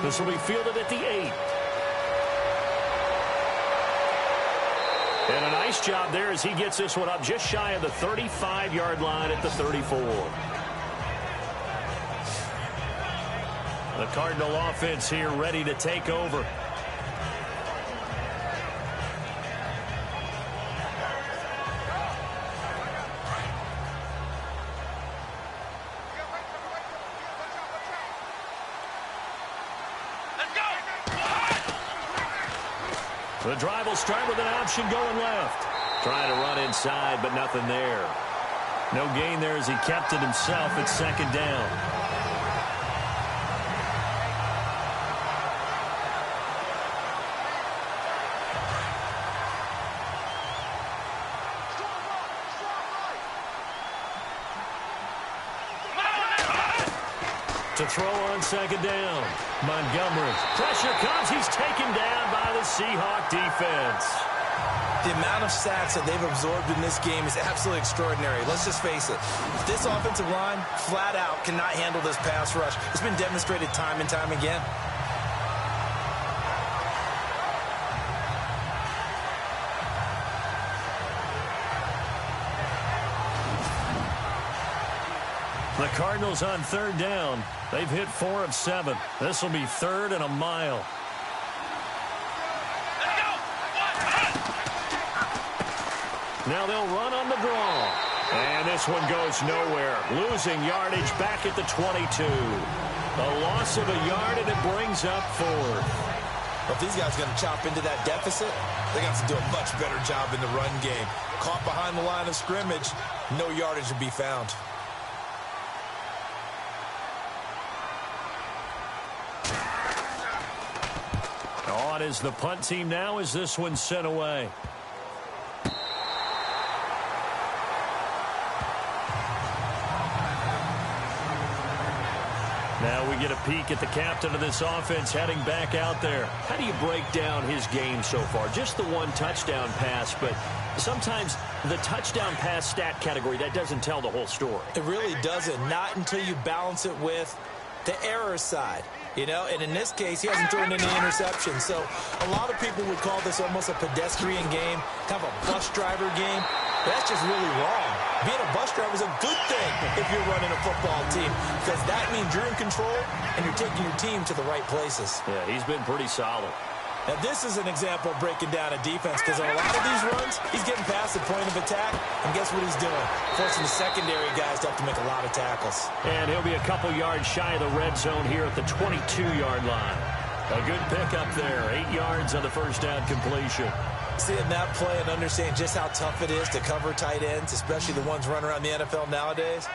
This will be fielded at the 8. And a nice job there as he gets this one up just shy of the 35-yard line at the 34. The Cardinal offense here ready to take over. The drive will start with an option going left. Trying to run inside, but nothing there. No gain there as he kept it himself at second down. To throw on second down. Montgomery. Pressure comes. He's taken down by the Seahawk defense. The amount of sacks that they've absorbed in this game is absolutely extraordinary. Let's just face it. This offensive line, flat out, cannot handle this pass rush. It's been demonstrated time and time again. The Cardinals on third down. They've hit 4 of 7. This will be 3rd and a mile. Now they'll run on the draw. And this one goes nowhere. Losing yardage back at the 22. A loss of a yard, and it brings up 4th. Well, if these guys are going to chop into that deficit, they're going to have to do a much better job in the run game. Caught behind the line of scrimmage, no yardage to be found. On is the punt team now as this one's sent away. Now we get a peek at the captain of this offense heading back out there. How do you break down his game so far? Just the one touchdown pass, but sometimes the touchdown pass stat category, that doesn't tell the whole story. It really doesn't. Not until you balance it with the error side. You know, and in this case, he hasn't thrown any interceptions. So a lot of people would call this almost a pedestrian game, kind of a bus driver game. But that's just really wrong. Being a bus driver is a good thing if you're running a football team, because that means you're in control and you're taking your team to the right places. Yeah, he's been pretty solid. Now, this is an example of breaking down a defense, because on a lot of these runs, he's getting past the point of attack, and guess what he's doing? Forcing the secondary guys to have to make a lot of tackles. And he'll be a couple yards shy of the red zone here at the 22-yard line. A good pickup there, 8 yards on the first down completion. Seeing that play and understanding just how tough it is to cover tight ends, especially the ones running around the NFL nowadays,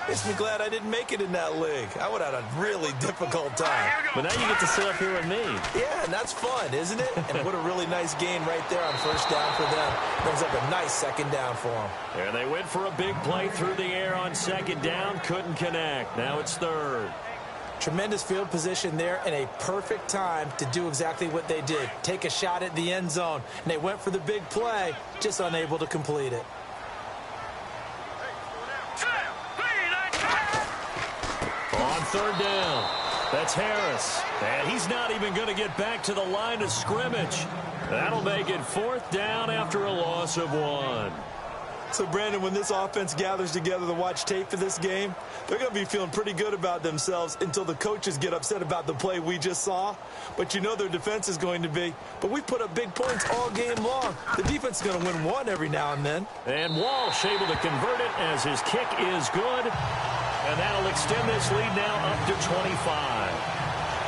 makes me glad I didn't make it in that league. I would have had a really difficult time. But now you get to sit up here with me. Yeah, and that's fun, isn't it? And what a really nice gain right there on first down for them. Brings up a nice second down for them. There they went for a big play through the air on second down. Couldn't connect. Now it's 3rd. Tremendous field position there and a perfect time to do exactly what they did. Take a shot at the end zone. And they went for the big play, just unable to complete it. On third down, that's Harris. And he's not even going to get back to the line of scrimmage. That'll make it 4th down after a loss of 1. So, Brandon, when this offense gathers together to watch tape for this game, they're going to be feeling pretty good about themselves until the coaches get upset about the play we just saw. But you know their defense is going to be. But we put up big points all game long. The defense is going to win one every now and then. And Walsh able to convert it as his kick is good. And that'll extend this lead now up to 25.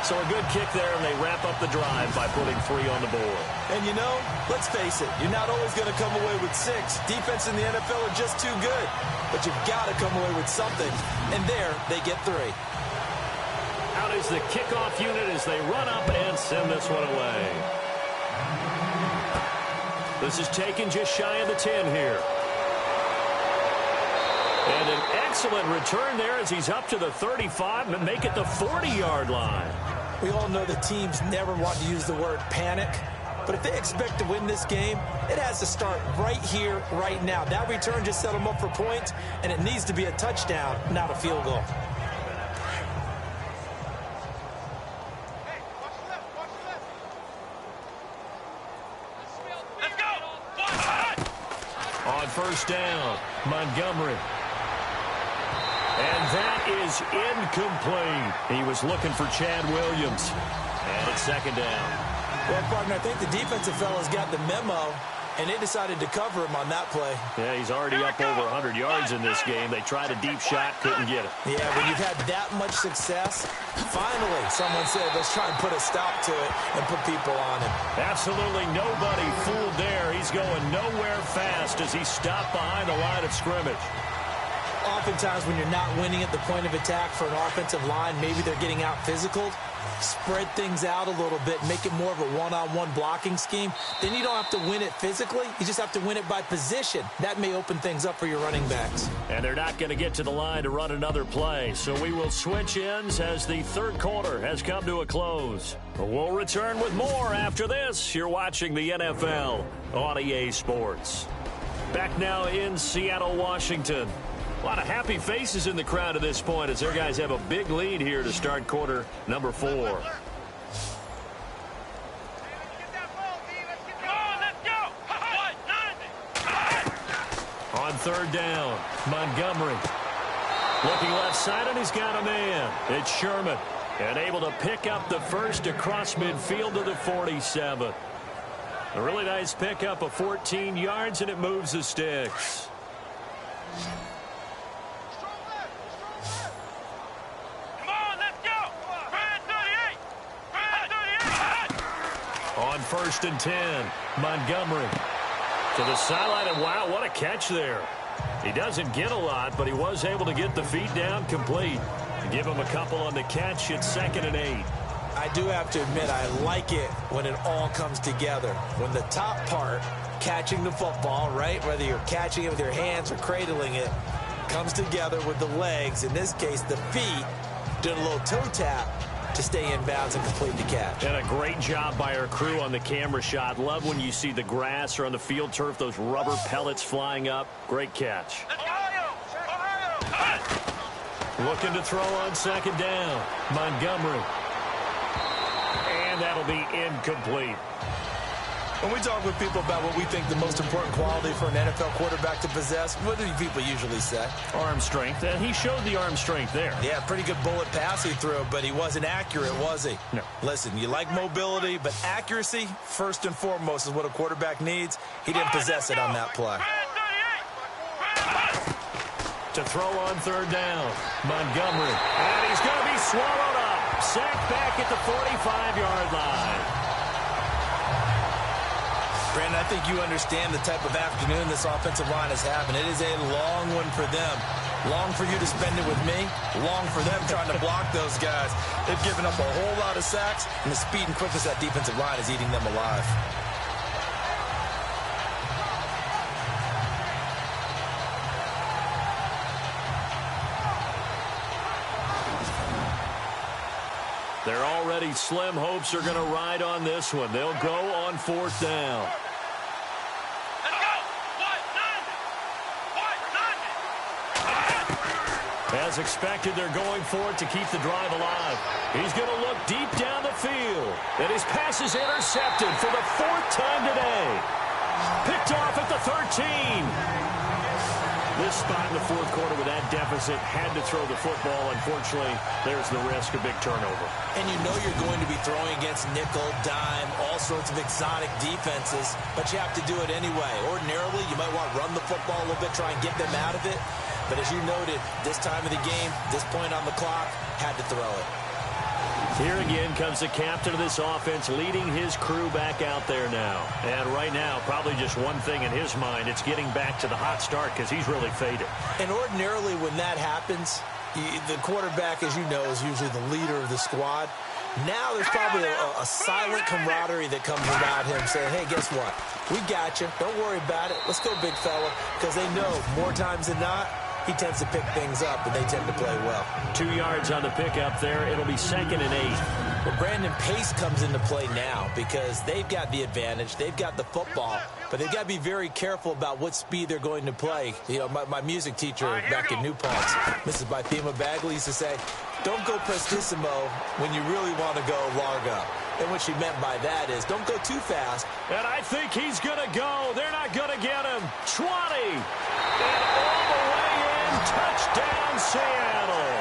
So a good kick there, and they wrap up the drive by putting 3 on the board. And, you know, let's face it, you're not always going to come away with 6. Defense in the NFL are just too good. But you've got to come away with something. And there, they get 3. Out is the kickoff unit as they run up and send this one away. This is taken just shy of the 10 here. And an excellent return there as he's up to the 35 and make it the 40-yard line. We all know the teams never want to use the word panic, but if they expect to win this game, it has to start right here, right now. That return just set them up for points, and it needs to be a touchdown, not a field goal. Let's go! On first down, Montgomery. And that is incomplete. He was looking for Chad Williams. And it's second down. Well, partner, I think the defensive fellas got the memo, and they decided to cover him on that play. Yeah, he's already up over 100 yards in this game. They tried a deep shot, couldn't get it. Yeah, when you've had that much success, finally someone said, let's try and put a stop to it and put people on him. Absolutely nobody fooled there. He's going nowhere fast as he stopped behind the line of scrimmage. Oftentimes when you're not winning at the point of attack for an offensive line, maybe they're getting out physical. spread things out a little bit, make it more of a one-on-one blocking scheme, then you don't have to win it physically. You just have to win it by position. That may open things up for your running backs. And they're not going to get to the line to run another play, so we will switch ends as the third quarter has come to a close. We'll return with more after this. You're watching the NFL on EA Sports. Back now in Seattle, Washington. A lot of happy faces in the crowd at this point as their guys have a big lead here to start quarter number 4. On third down, Montgomery. Looking left side, and he's got a man. It's Sherman. And able to pick up the first across midfield to the 47. A really nice pickup of 14 yards, and it moves the sticks. On first and 10, Montgomery to the sideline, and wow, what a catch there. He doesn't get a lot, but he was able to get the feet down complete. Give him a couple on the catch. It's 2nd and 8. I do have to admit, I like it when it all comes together. When the top part, catching the football, right, whether you're catching it with your hands or cradling it, comes together with the legs, in this case the feet, doing a little toe tap to stay in bounds and complete the catch. And a great job by our crew on the camera shot. Love when you see the grass or on the field turf, those rubber pellets flying up. Great catch. Looking to throw on 2nd down. Montgomery. And that'll be incomplete. When we talk with people about what we think the most important quality for an NFL quarterback to possess, what do people usually say? Arm strength, and he showed the arm strength there. Yeah, pretty good bullet pass he threw, but he wasn't accurate, was he? No. Listen, you like mobility, but accuracy, first and foremost, is what a quarterback needs. He didn't possess it on that play. To throw on third down, Montgomery. And he's going to be swallowed up. Sacked back at the 45-yard line. Brandon, I think you understand the type of afternoon this offensive line is having. It is a long one for them. Long for you to spend it with me. Long for them trying to block those guys. They've given up a whole lot of sacks, and the speed and quickness of that defensive line is eating them alive. Their already slim hopes are going to ride on this one. They'll go on 4th down. As expected, they're going for it to keep the drive alive. He's going to look deep down the field. And his pass is intercepted for the 4th time today. Picked off at the 13. This spot in the 4th quarter with that deficit had to throw the football. Unfortunately, there's the risk of big turnover. And you know you're going to be throwing against nickel, dime, all sorts of exotic defenses, but you have to do it anyway. Ordinarily, you might want to run the football a little bit, try and get them out of it. But as you noted, this time of the game, this point on the clock, had to throw it. Here again comes the captain of this offense leading his crew back out there now. And right now, probably just one thing in his mind. It's getting back to the hot start because he's really faded. And ordinarily when that happens, the quarterback, as you know, is usually the leader of the squad. Now there's probably a silent camaraderie that comes about him saying, hey, guess what? We got you. Don't worry about it. Let's go, big fella. Because they know more times than not, he tends to pick things up, and they tend to play well. 2 yards on the pickup there. It'll be 2nd and 8. Well, Brandon, pace comes into play now because they've got the advantage. They've got the football, but they've got to be very careful about what speed they're going to play. You know, my music teacher back in New Paltz, Mrs. Bythema Bagley, used to say, don't go prestissimo when you really want to go largo. And what she meant by that is don't go too fast. And I think he's going to go. They're not going to get him. 20. And all the way in. Touchdown, Seattle.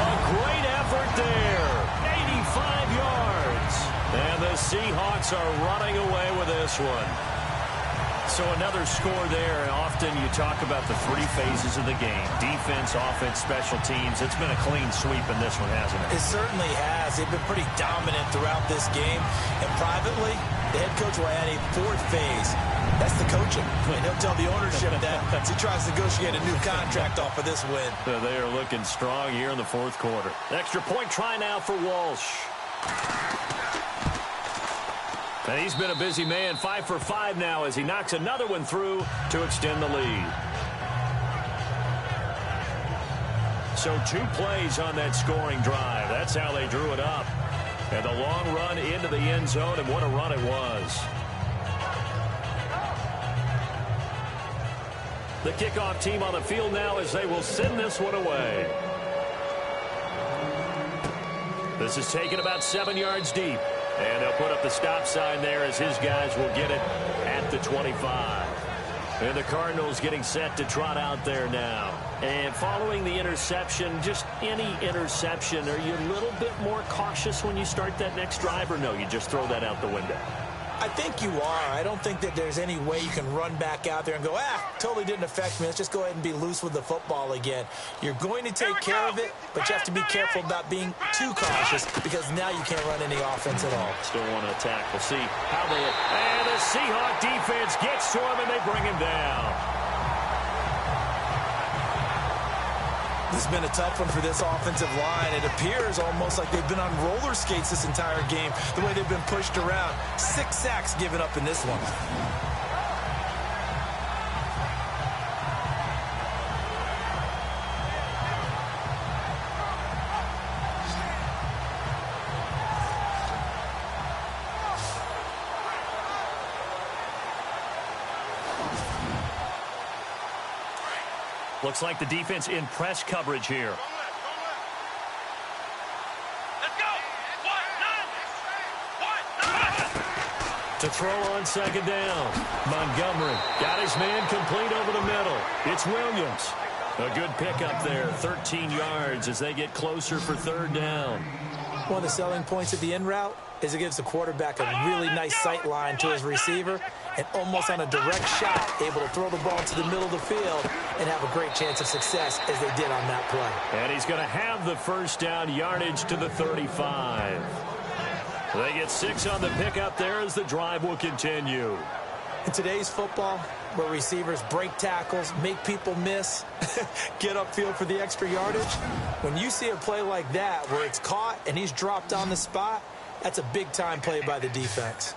A great effort there. 85 yards. And the Seahawks are running away with this one. So another score there, and often you talk about the three phases of the game. Defense, offense, special teams. It's been a clean sweep in this one, hasn't it? It certainly has. They've been pretty dominant throughout this game. And privately, the head coach will add a fourth phase. That's the coaching. And he'll tell the ownership that as he tries to negotiate a new contract off of this win. So they are looking strong here in the fourth quarter. Extra point try now for Walsh. And he's been a busy man, 5 for 5 now as he knocks another one through to extend the lead. So 2 plays on that scoring drive. That's how they drew it up. And the long run into the end zone, and what a run it was. The kickoff team on the field now as they will send this one away. This is taken about 7 yards deep. And they'll put up the stop sign there as his guys will get it at the 25. And the Cardinals getting set to trot out there now. And following the interception, just any interception, are you a little bit more cautious when you start that next drive, or no, you just throw that out the window? I think you are. I don't think that there's any way you can run back out there and go, totally didn't affect me. Let's just go ahead and be loose with the football again. You're going to take care of it, but you have to be careful about being too cautious because now you can't run any offense at all. Still want to attack. We'll see how they... And the Seahawks defense gets to him, and they bring him down. This has been a tough one for this offensive line. It appears almost like they've been on roller skates this entire game, the way they've been pushed around. 6 sacks given up in this one. Looks like the defense in press coverage here. Let's go. To throw on second down. Montgomery got his man complete over the middle. It's Williams. A good pickup there, 13 yards as they get closer for third down. One of the selling points of the in route is it gives the quarterback a really nice sight line to his receiver and almost on a direct shot able to throw the ball to the middle of the field and have a great chance of success as they did on that play. And he's going to have the first down yardage to the 35. They get 6 on the pickup there as the drive will continue. In today's football, where receivers break tackles, make people miss, get upfield for the extra yardage, when you see a play like that where it's caught and he's dropped on the spot, that's a big-time play by the defense.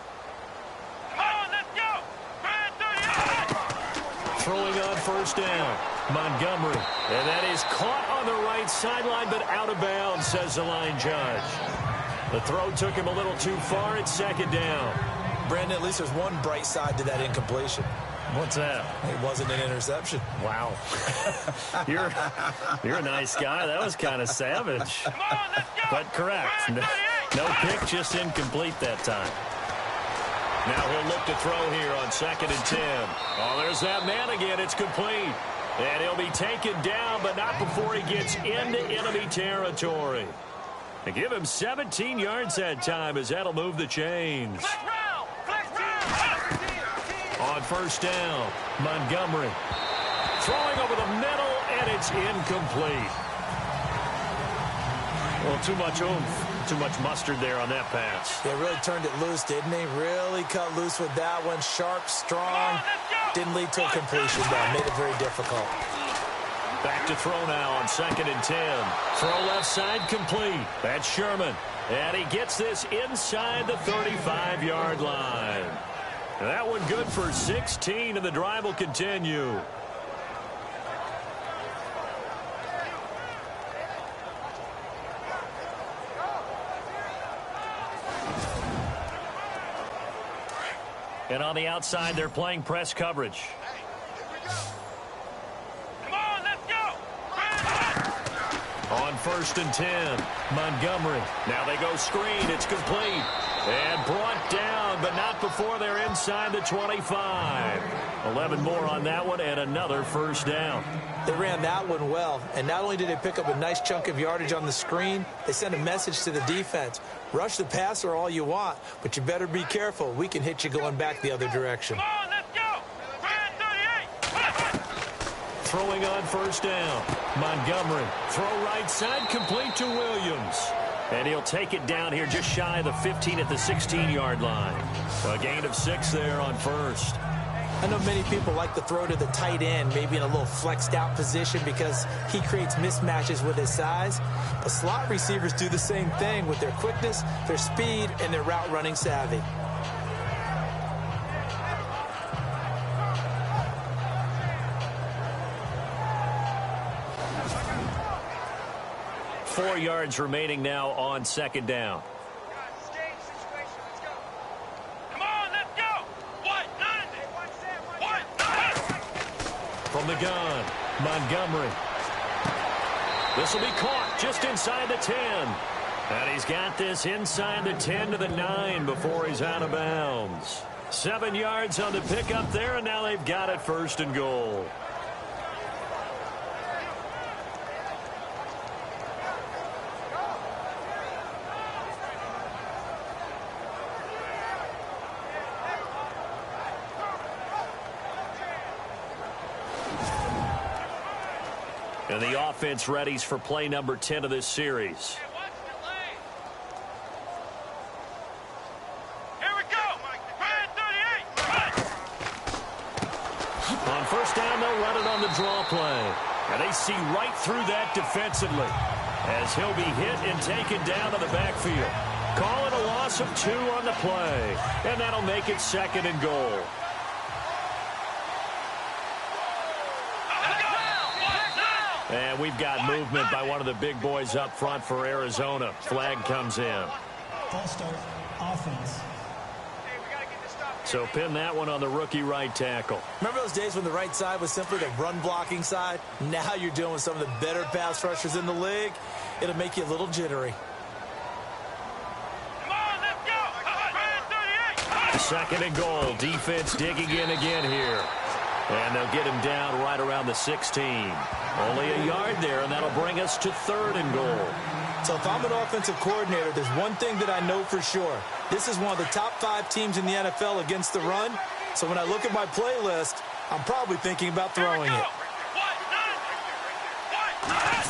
Come on, let's go. Throwing on first down, Montgomery. And that is caught on the right sideline, but out of bounds, says the line judge. The throw took him a little too far. It's second down. Brandon, at least there's one bright side to that incompletion. What's that? It wasn't an interception. Wow. You're a nice guy. That was kind of savage. Come on, let's go. But correct. No pick, just incomplete that time. Now he'll look to throw here on 2nd and 10. Oh, there's that man again. It's complete. And he'll be taken down, but not before he gets into enemy territory. They give him 17 yards that time as that'll move the chains. On first down, Montgomery. Throwing over the middle, and it's incomplete. Well, too much oomph, too much mustard there on that pass. They really turned it loose, didn't they? Really cut loose with that one. Sharp, strong. Didn't lead to a completion, though. Made it very difficult. Back to throw now on 2nd and 10. Throw left side complete. That's Sherman. And he gets this inside the 35-yard line. That one good for 16, and the drive will continue. And on the outside, they're playing press coverage. Come on, let's go. On 1st and 10, Montgomery. Now they go screen. It's complete. And brought down, but not before they're inside the 25. 11 more on that one, and another first down. They ran that one well, and not only did they pick up a nice chunk of yardage on the screen, they sent a message to the defense. Rush the passer all you want, but you better be careful. We can hit you going back the other direction. Come on, let's go. Throwing on first down. Montgomery. Throw right side, complete to Williams. And he'll take it down here just shy of the 15 at the 16-yard line. A gain of 6 there on first. I know many people like to throw to the tight end, maybe in a little flexed out position because he creates mismatches with his size. But slot receivers do the same thing with their quickness, their speed, and their route running savvy. Four yards remaining now on second down. From the gun, Montgomery. This will be caught just inside the 10. And he's got this inside the 10 to the 9 before he's out of bounds. 7 yards on the pickup there, and now they've got it first and goal. And the offense readies for play number 10 of this series. Here we go. On first down, they'll run it on the draw play. And they see right through that defensively as he'll be hit and taken down to the backfield. Call it a loss of 2 on the play. And that'll make it second and goal. And we've got movement by one of the big boys up front for Arizona. Flag comes in. False start, offense. So pin that one on the rookie right tackle. Remember those days when the right side was simply the run-blocking side? Now you're dealing with some of the better pass rushers in the league. It'll make you a little jittery. Come on, let's go. Second and goal. Defense digging in again here. And they'll get him down right around the 16. Only a yard there, and that'll bring us to third and goal. So if I'm an offensive coordinator, there's one thing that I know for sure. This is one of the top 5 teams in the NFL against the run. So when I look at my playlist, I'm probably thinking about throwing it.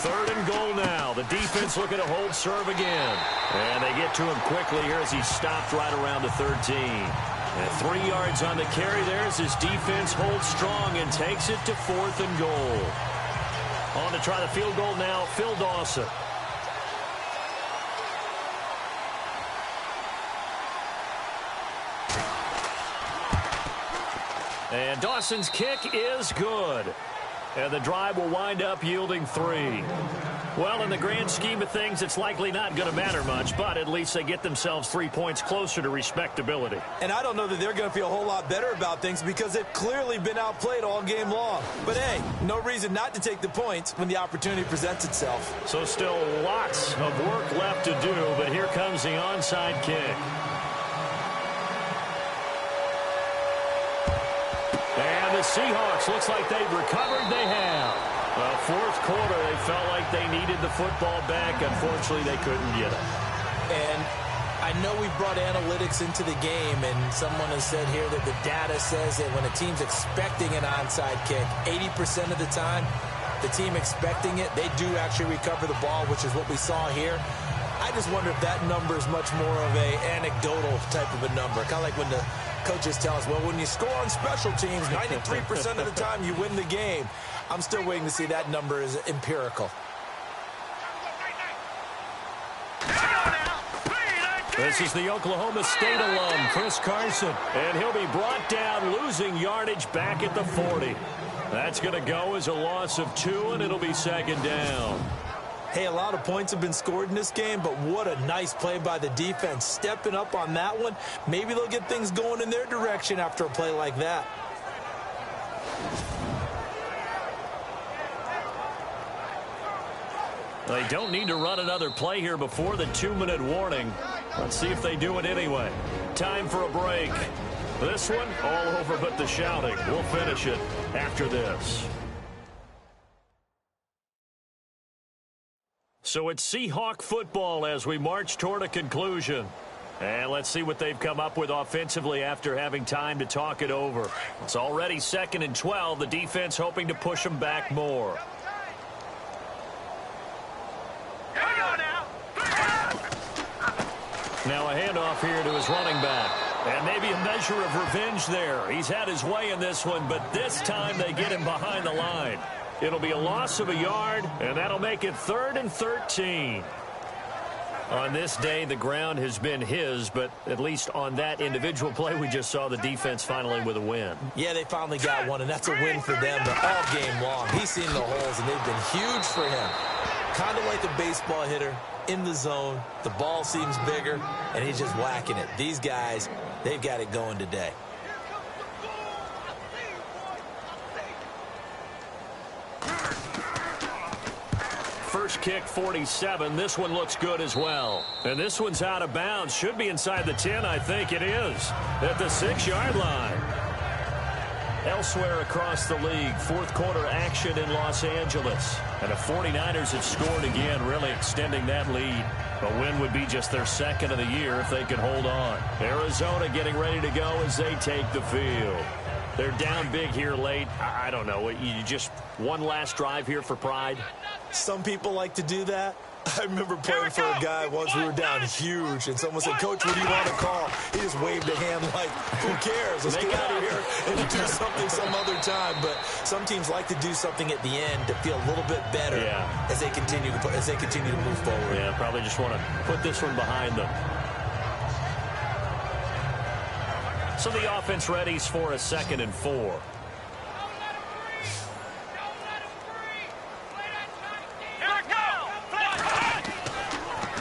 Third and goal now. The defense looking to hold serve again. And they get to him quickly here as he stopped right around the 13. And 3 yards on the carry there as his defense holds strong and takes it to fourth and goal. On to try the field goal now, Phil Dawson. And Dawson's kick is good. And the drive will wind up yielding 3. Well, in the grand scheme of things, it's likely not going to matter much, but at least they get themselves 3 points closer to respectability. And I don't know that they're going to feel a whole lot better about things because they've clearly been outplayed all game long. But, hey, no reason not to take the points when the opportunity presents itself. So still lots of work left to do, but here comes the onside kick. And the Seahawks, looks like they've recovered. They have. Fourth quarter, they felt like they needed the football back. Unfortunately, they couldn't get it. And I know we brought analytics into the game, and someone has said here that the data says that when a team's expecting an onside kick, 80% of the time, the team expecting it, they do actually recover the ball, which is what we saw here. I just wonder if that number is much more of a anecdotal type of a number. Kind of like when the coaches tell us, well, when you score on special teams, 93% of the time you win the game. I'm still waiting to see that number is empirical. This is the Oklahoma State alum, Chris Carson. And he'll be brought down, losing yardage back at the 40. That's going to go as a loss of 2, and it'll be second down. Hey, a lot of points have been scored in this game, but what a nice play by the defense. Stepping up on that one. Maybe they'll get things going in their direction after a play like that. They don't need to run another play here before the 2-minute warning. Let's see if they do it anyway. Time for a break. This one, all over but the shouting. We'll finish it after this. So it's Seahawk football as we march toward a conclusion. And let's see what they've come up with offensively after having time to talk it over. It's already 2nd and 12. The defense hoping to push them back more. Now a handoff here to his running back. And maybe a measure of revenge there. He's had his way in this one, but this time they get him behind the line. It'll be a loss of a yard, and that'll make it 3rd and 13. On this day, the ground has been his, but at least on that individual play, we just saw the defense finally with a win. Yeah, they finally got one, and that's a win for them. But all game long, he's seen the holes, and they've been huge for him. Kind of like a baseball hitter in the zone. The ball seems bigger, and he's just whacking it. These guys, they've got it going today. First kick, 47. This one looks good as well. And this one's out of bounds. Should be inside the 10, I think it is. At the 6-yard line. Elsewhere across the league, fourth quarter action in Los Angeles. And the 49ers have scored again, really extending that lead. A win would be just their 2nd of the year if they could hold on. Arizona getting ready to go as they take the field. They're down big here late. I don't know. You just one last drive here for pride? Some people like to do that. I remember playing for a guy once. We were down huge, and someone said, "Coach, what do you want to call?" He just waved a hand like, "Who cares? Let's get out of here and do something some other time." But some teams like to do something at the end to feel a little bit better as they continue to move forward. Yeah, probably just want to put this one behind them. So the offense readies for a 2nd and 4.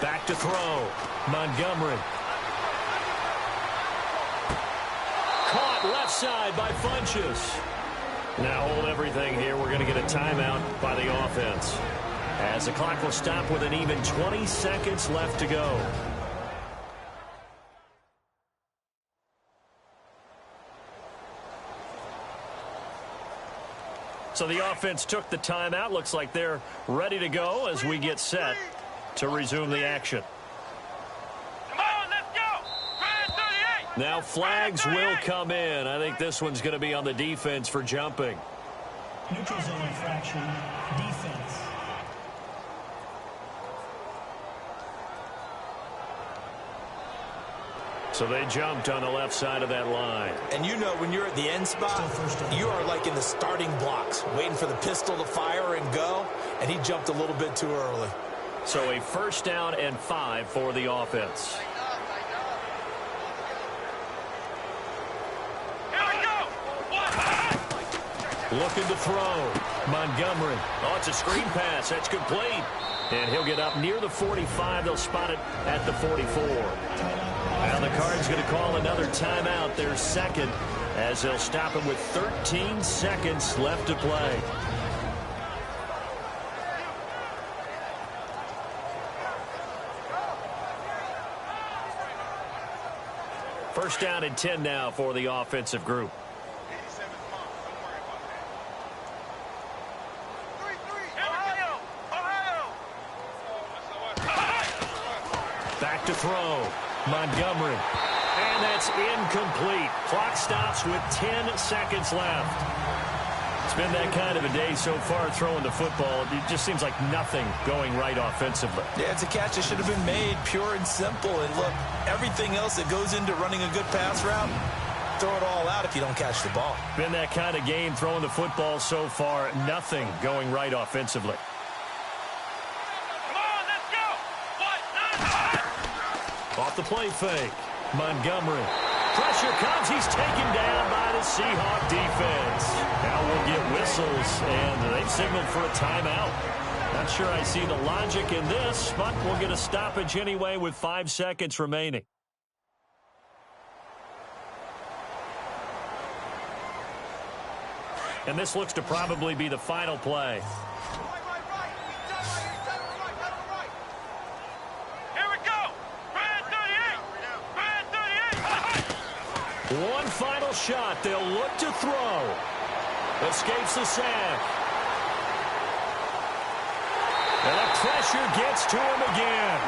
Back to throw. Montgomery. Caught left side by Funchess. Now hold everything here. We're going to get a timeout by the offense, as the clock will stop with an even 20 seconds left to go. So the offense took the timeout. Looks like they're ready to go as we get set to resume the action. Come on, let's go. 38. Now flags will come in. I think this one's going to be on the defense for jumping. Neutral zone infraction, defense. So they jumped on the left side of that line. And you know, when you're at the end spot, you are like in the starting blocks, waiting for the pistol to fire and go, and he jumped a little bit too early. So a 1st down and 5 for the offense. Here we go. Looking to throw. Montgomery. Oh, it's a screen pass. That's complete. And he'll get up near the 45. They'll spot it at the 44. Now the Cards going to call another timeout, their 2nd, as they'll stop him with 13 seconds left to play. First down and 10 now for the offensive group. Back to throw. Montgomery. And that's incomplete. Clock stops with 10 seconds left. It's been that kind of a day so far throwing the football. It just seems like nothing going right offensively. Yeah, it's a catch that should have been made, pure and simple. And look, everything else that goes into running a good pass route, throw it all out if you don't catch the ball. Been that kind of game throwing the football so far. Nothing going right offensively. Off the play fake. Montgomery. Pressure comes. He's taken down by the Seahawk defense. Now we'll get whistles, and they've signaled for a timeout. Not sure I see the logic in this, but we'll get a stoppage anyway with 5 seconds remaining. And this looks to probably be the final play. One final shot. They'll look to throw. Escapes the sack. And the pressure gets to him again.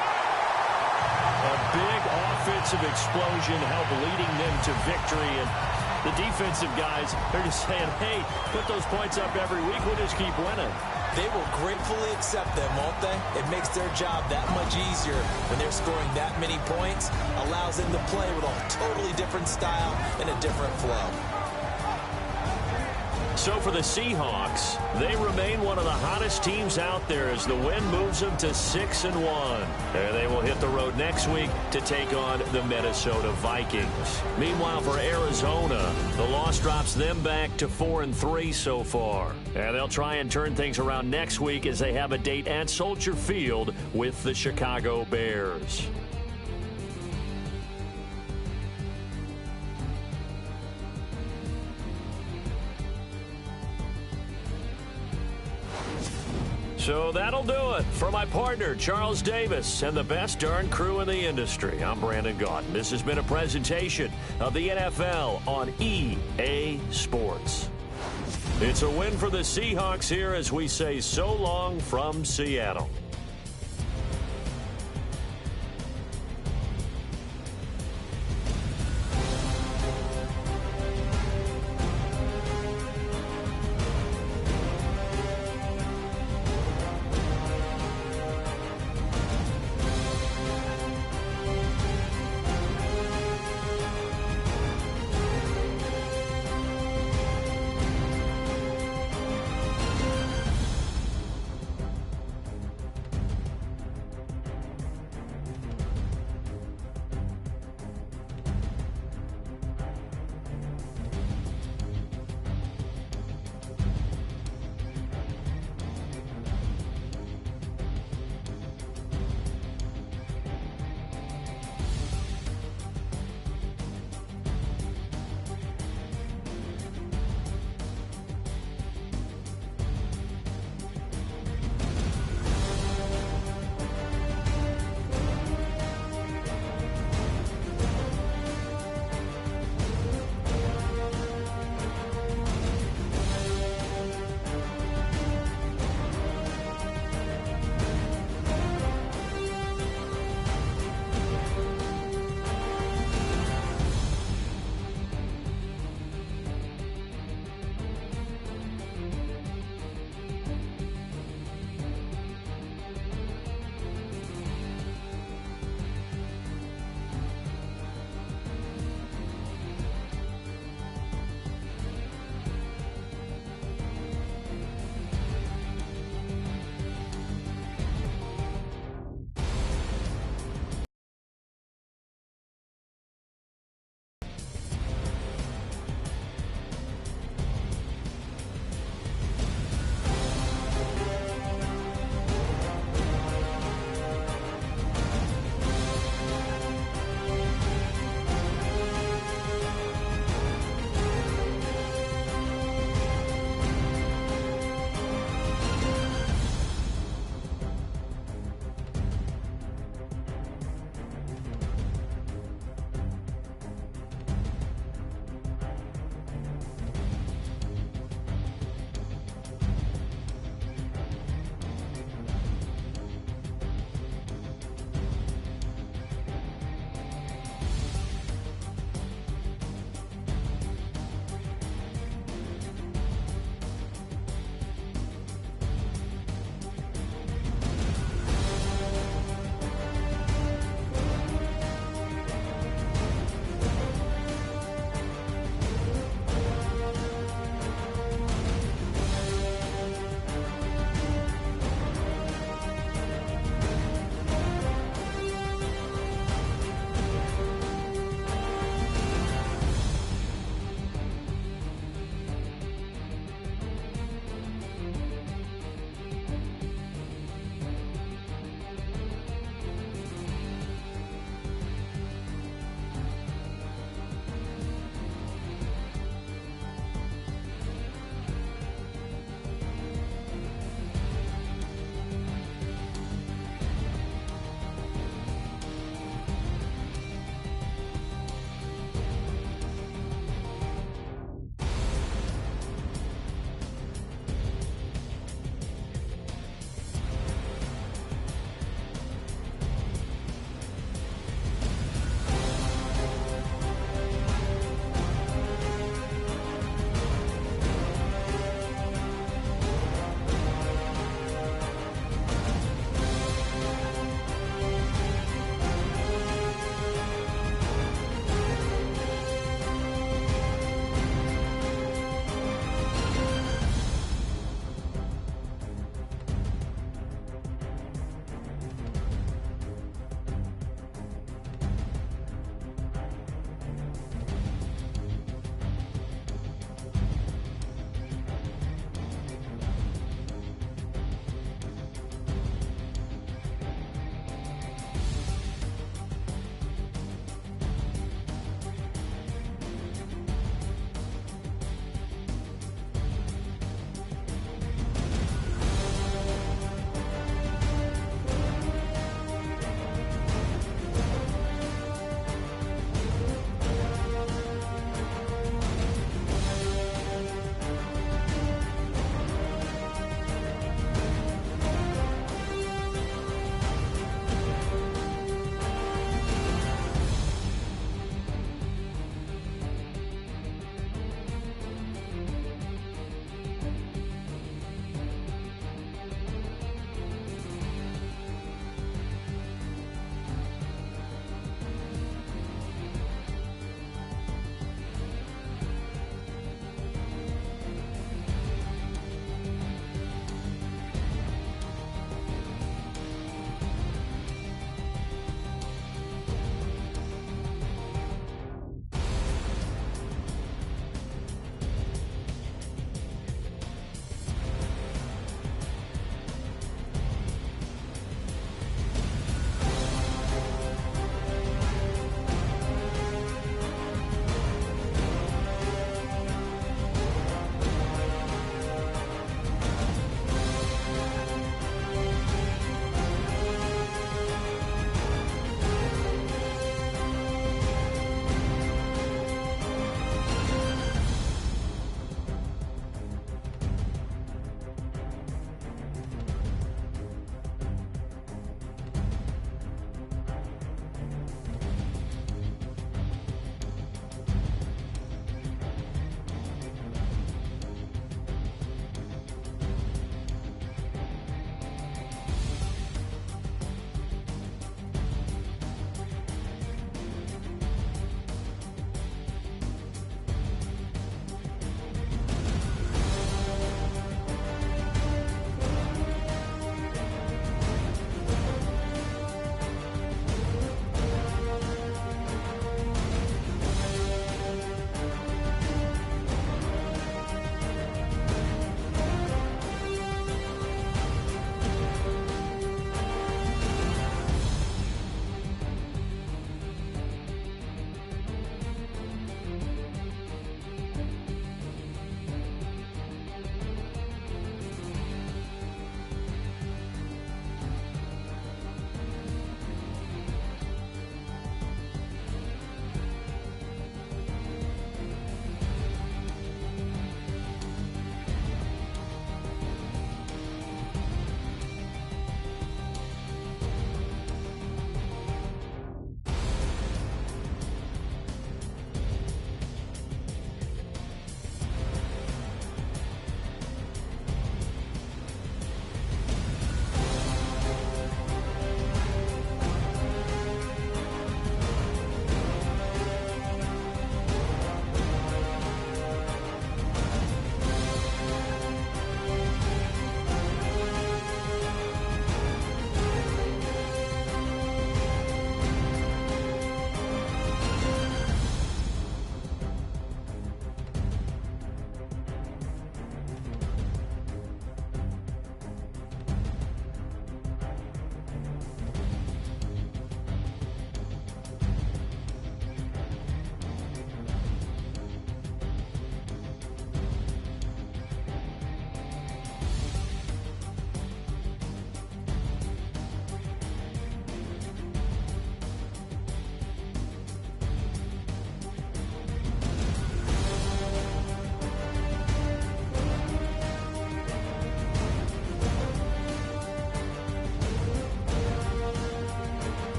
A big offensive explosion help leading them to victory. And the defensive guys, they're just saying, hey, put those points up every week. We'll just keep winning. They will gratefully accept them, won't they? It makes their job that much easier when they're scoring that many points. Allows them to play with a totally different style and a different flow. So for the Seahawks, they remain one of the hottest teams out there as the win moves them to 6-1. And they will hit the road next week to take on the Minnesota Vikings. Meanwhile, for Arizona, the loss drops them back to 4-3 so far. And they'll try and turn things around next week as they have a date at Soldier Field with the Chicago Bears. So that'll do it. For my partner, Charles Davis, and the best darn crew in the industry, I'm Brandon Gaudin. This has been a presentation of the NFL on EA Sports. It's a win for the Seahawks here as we say so long from Seattle.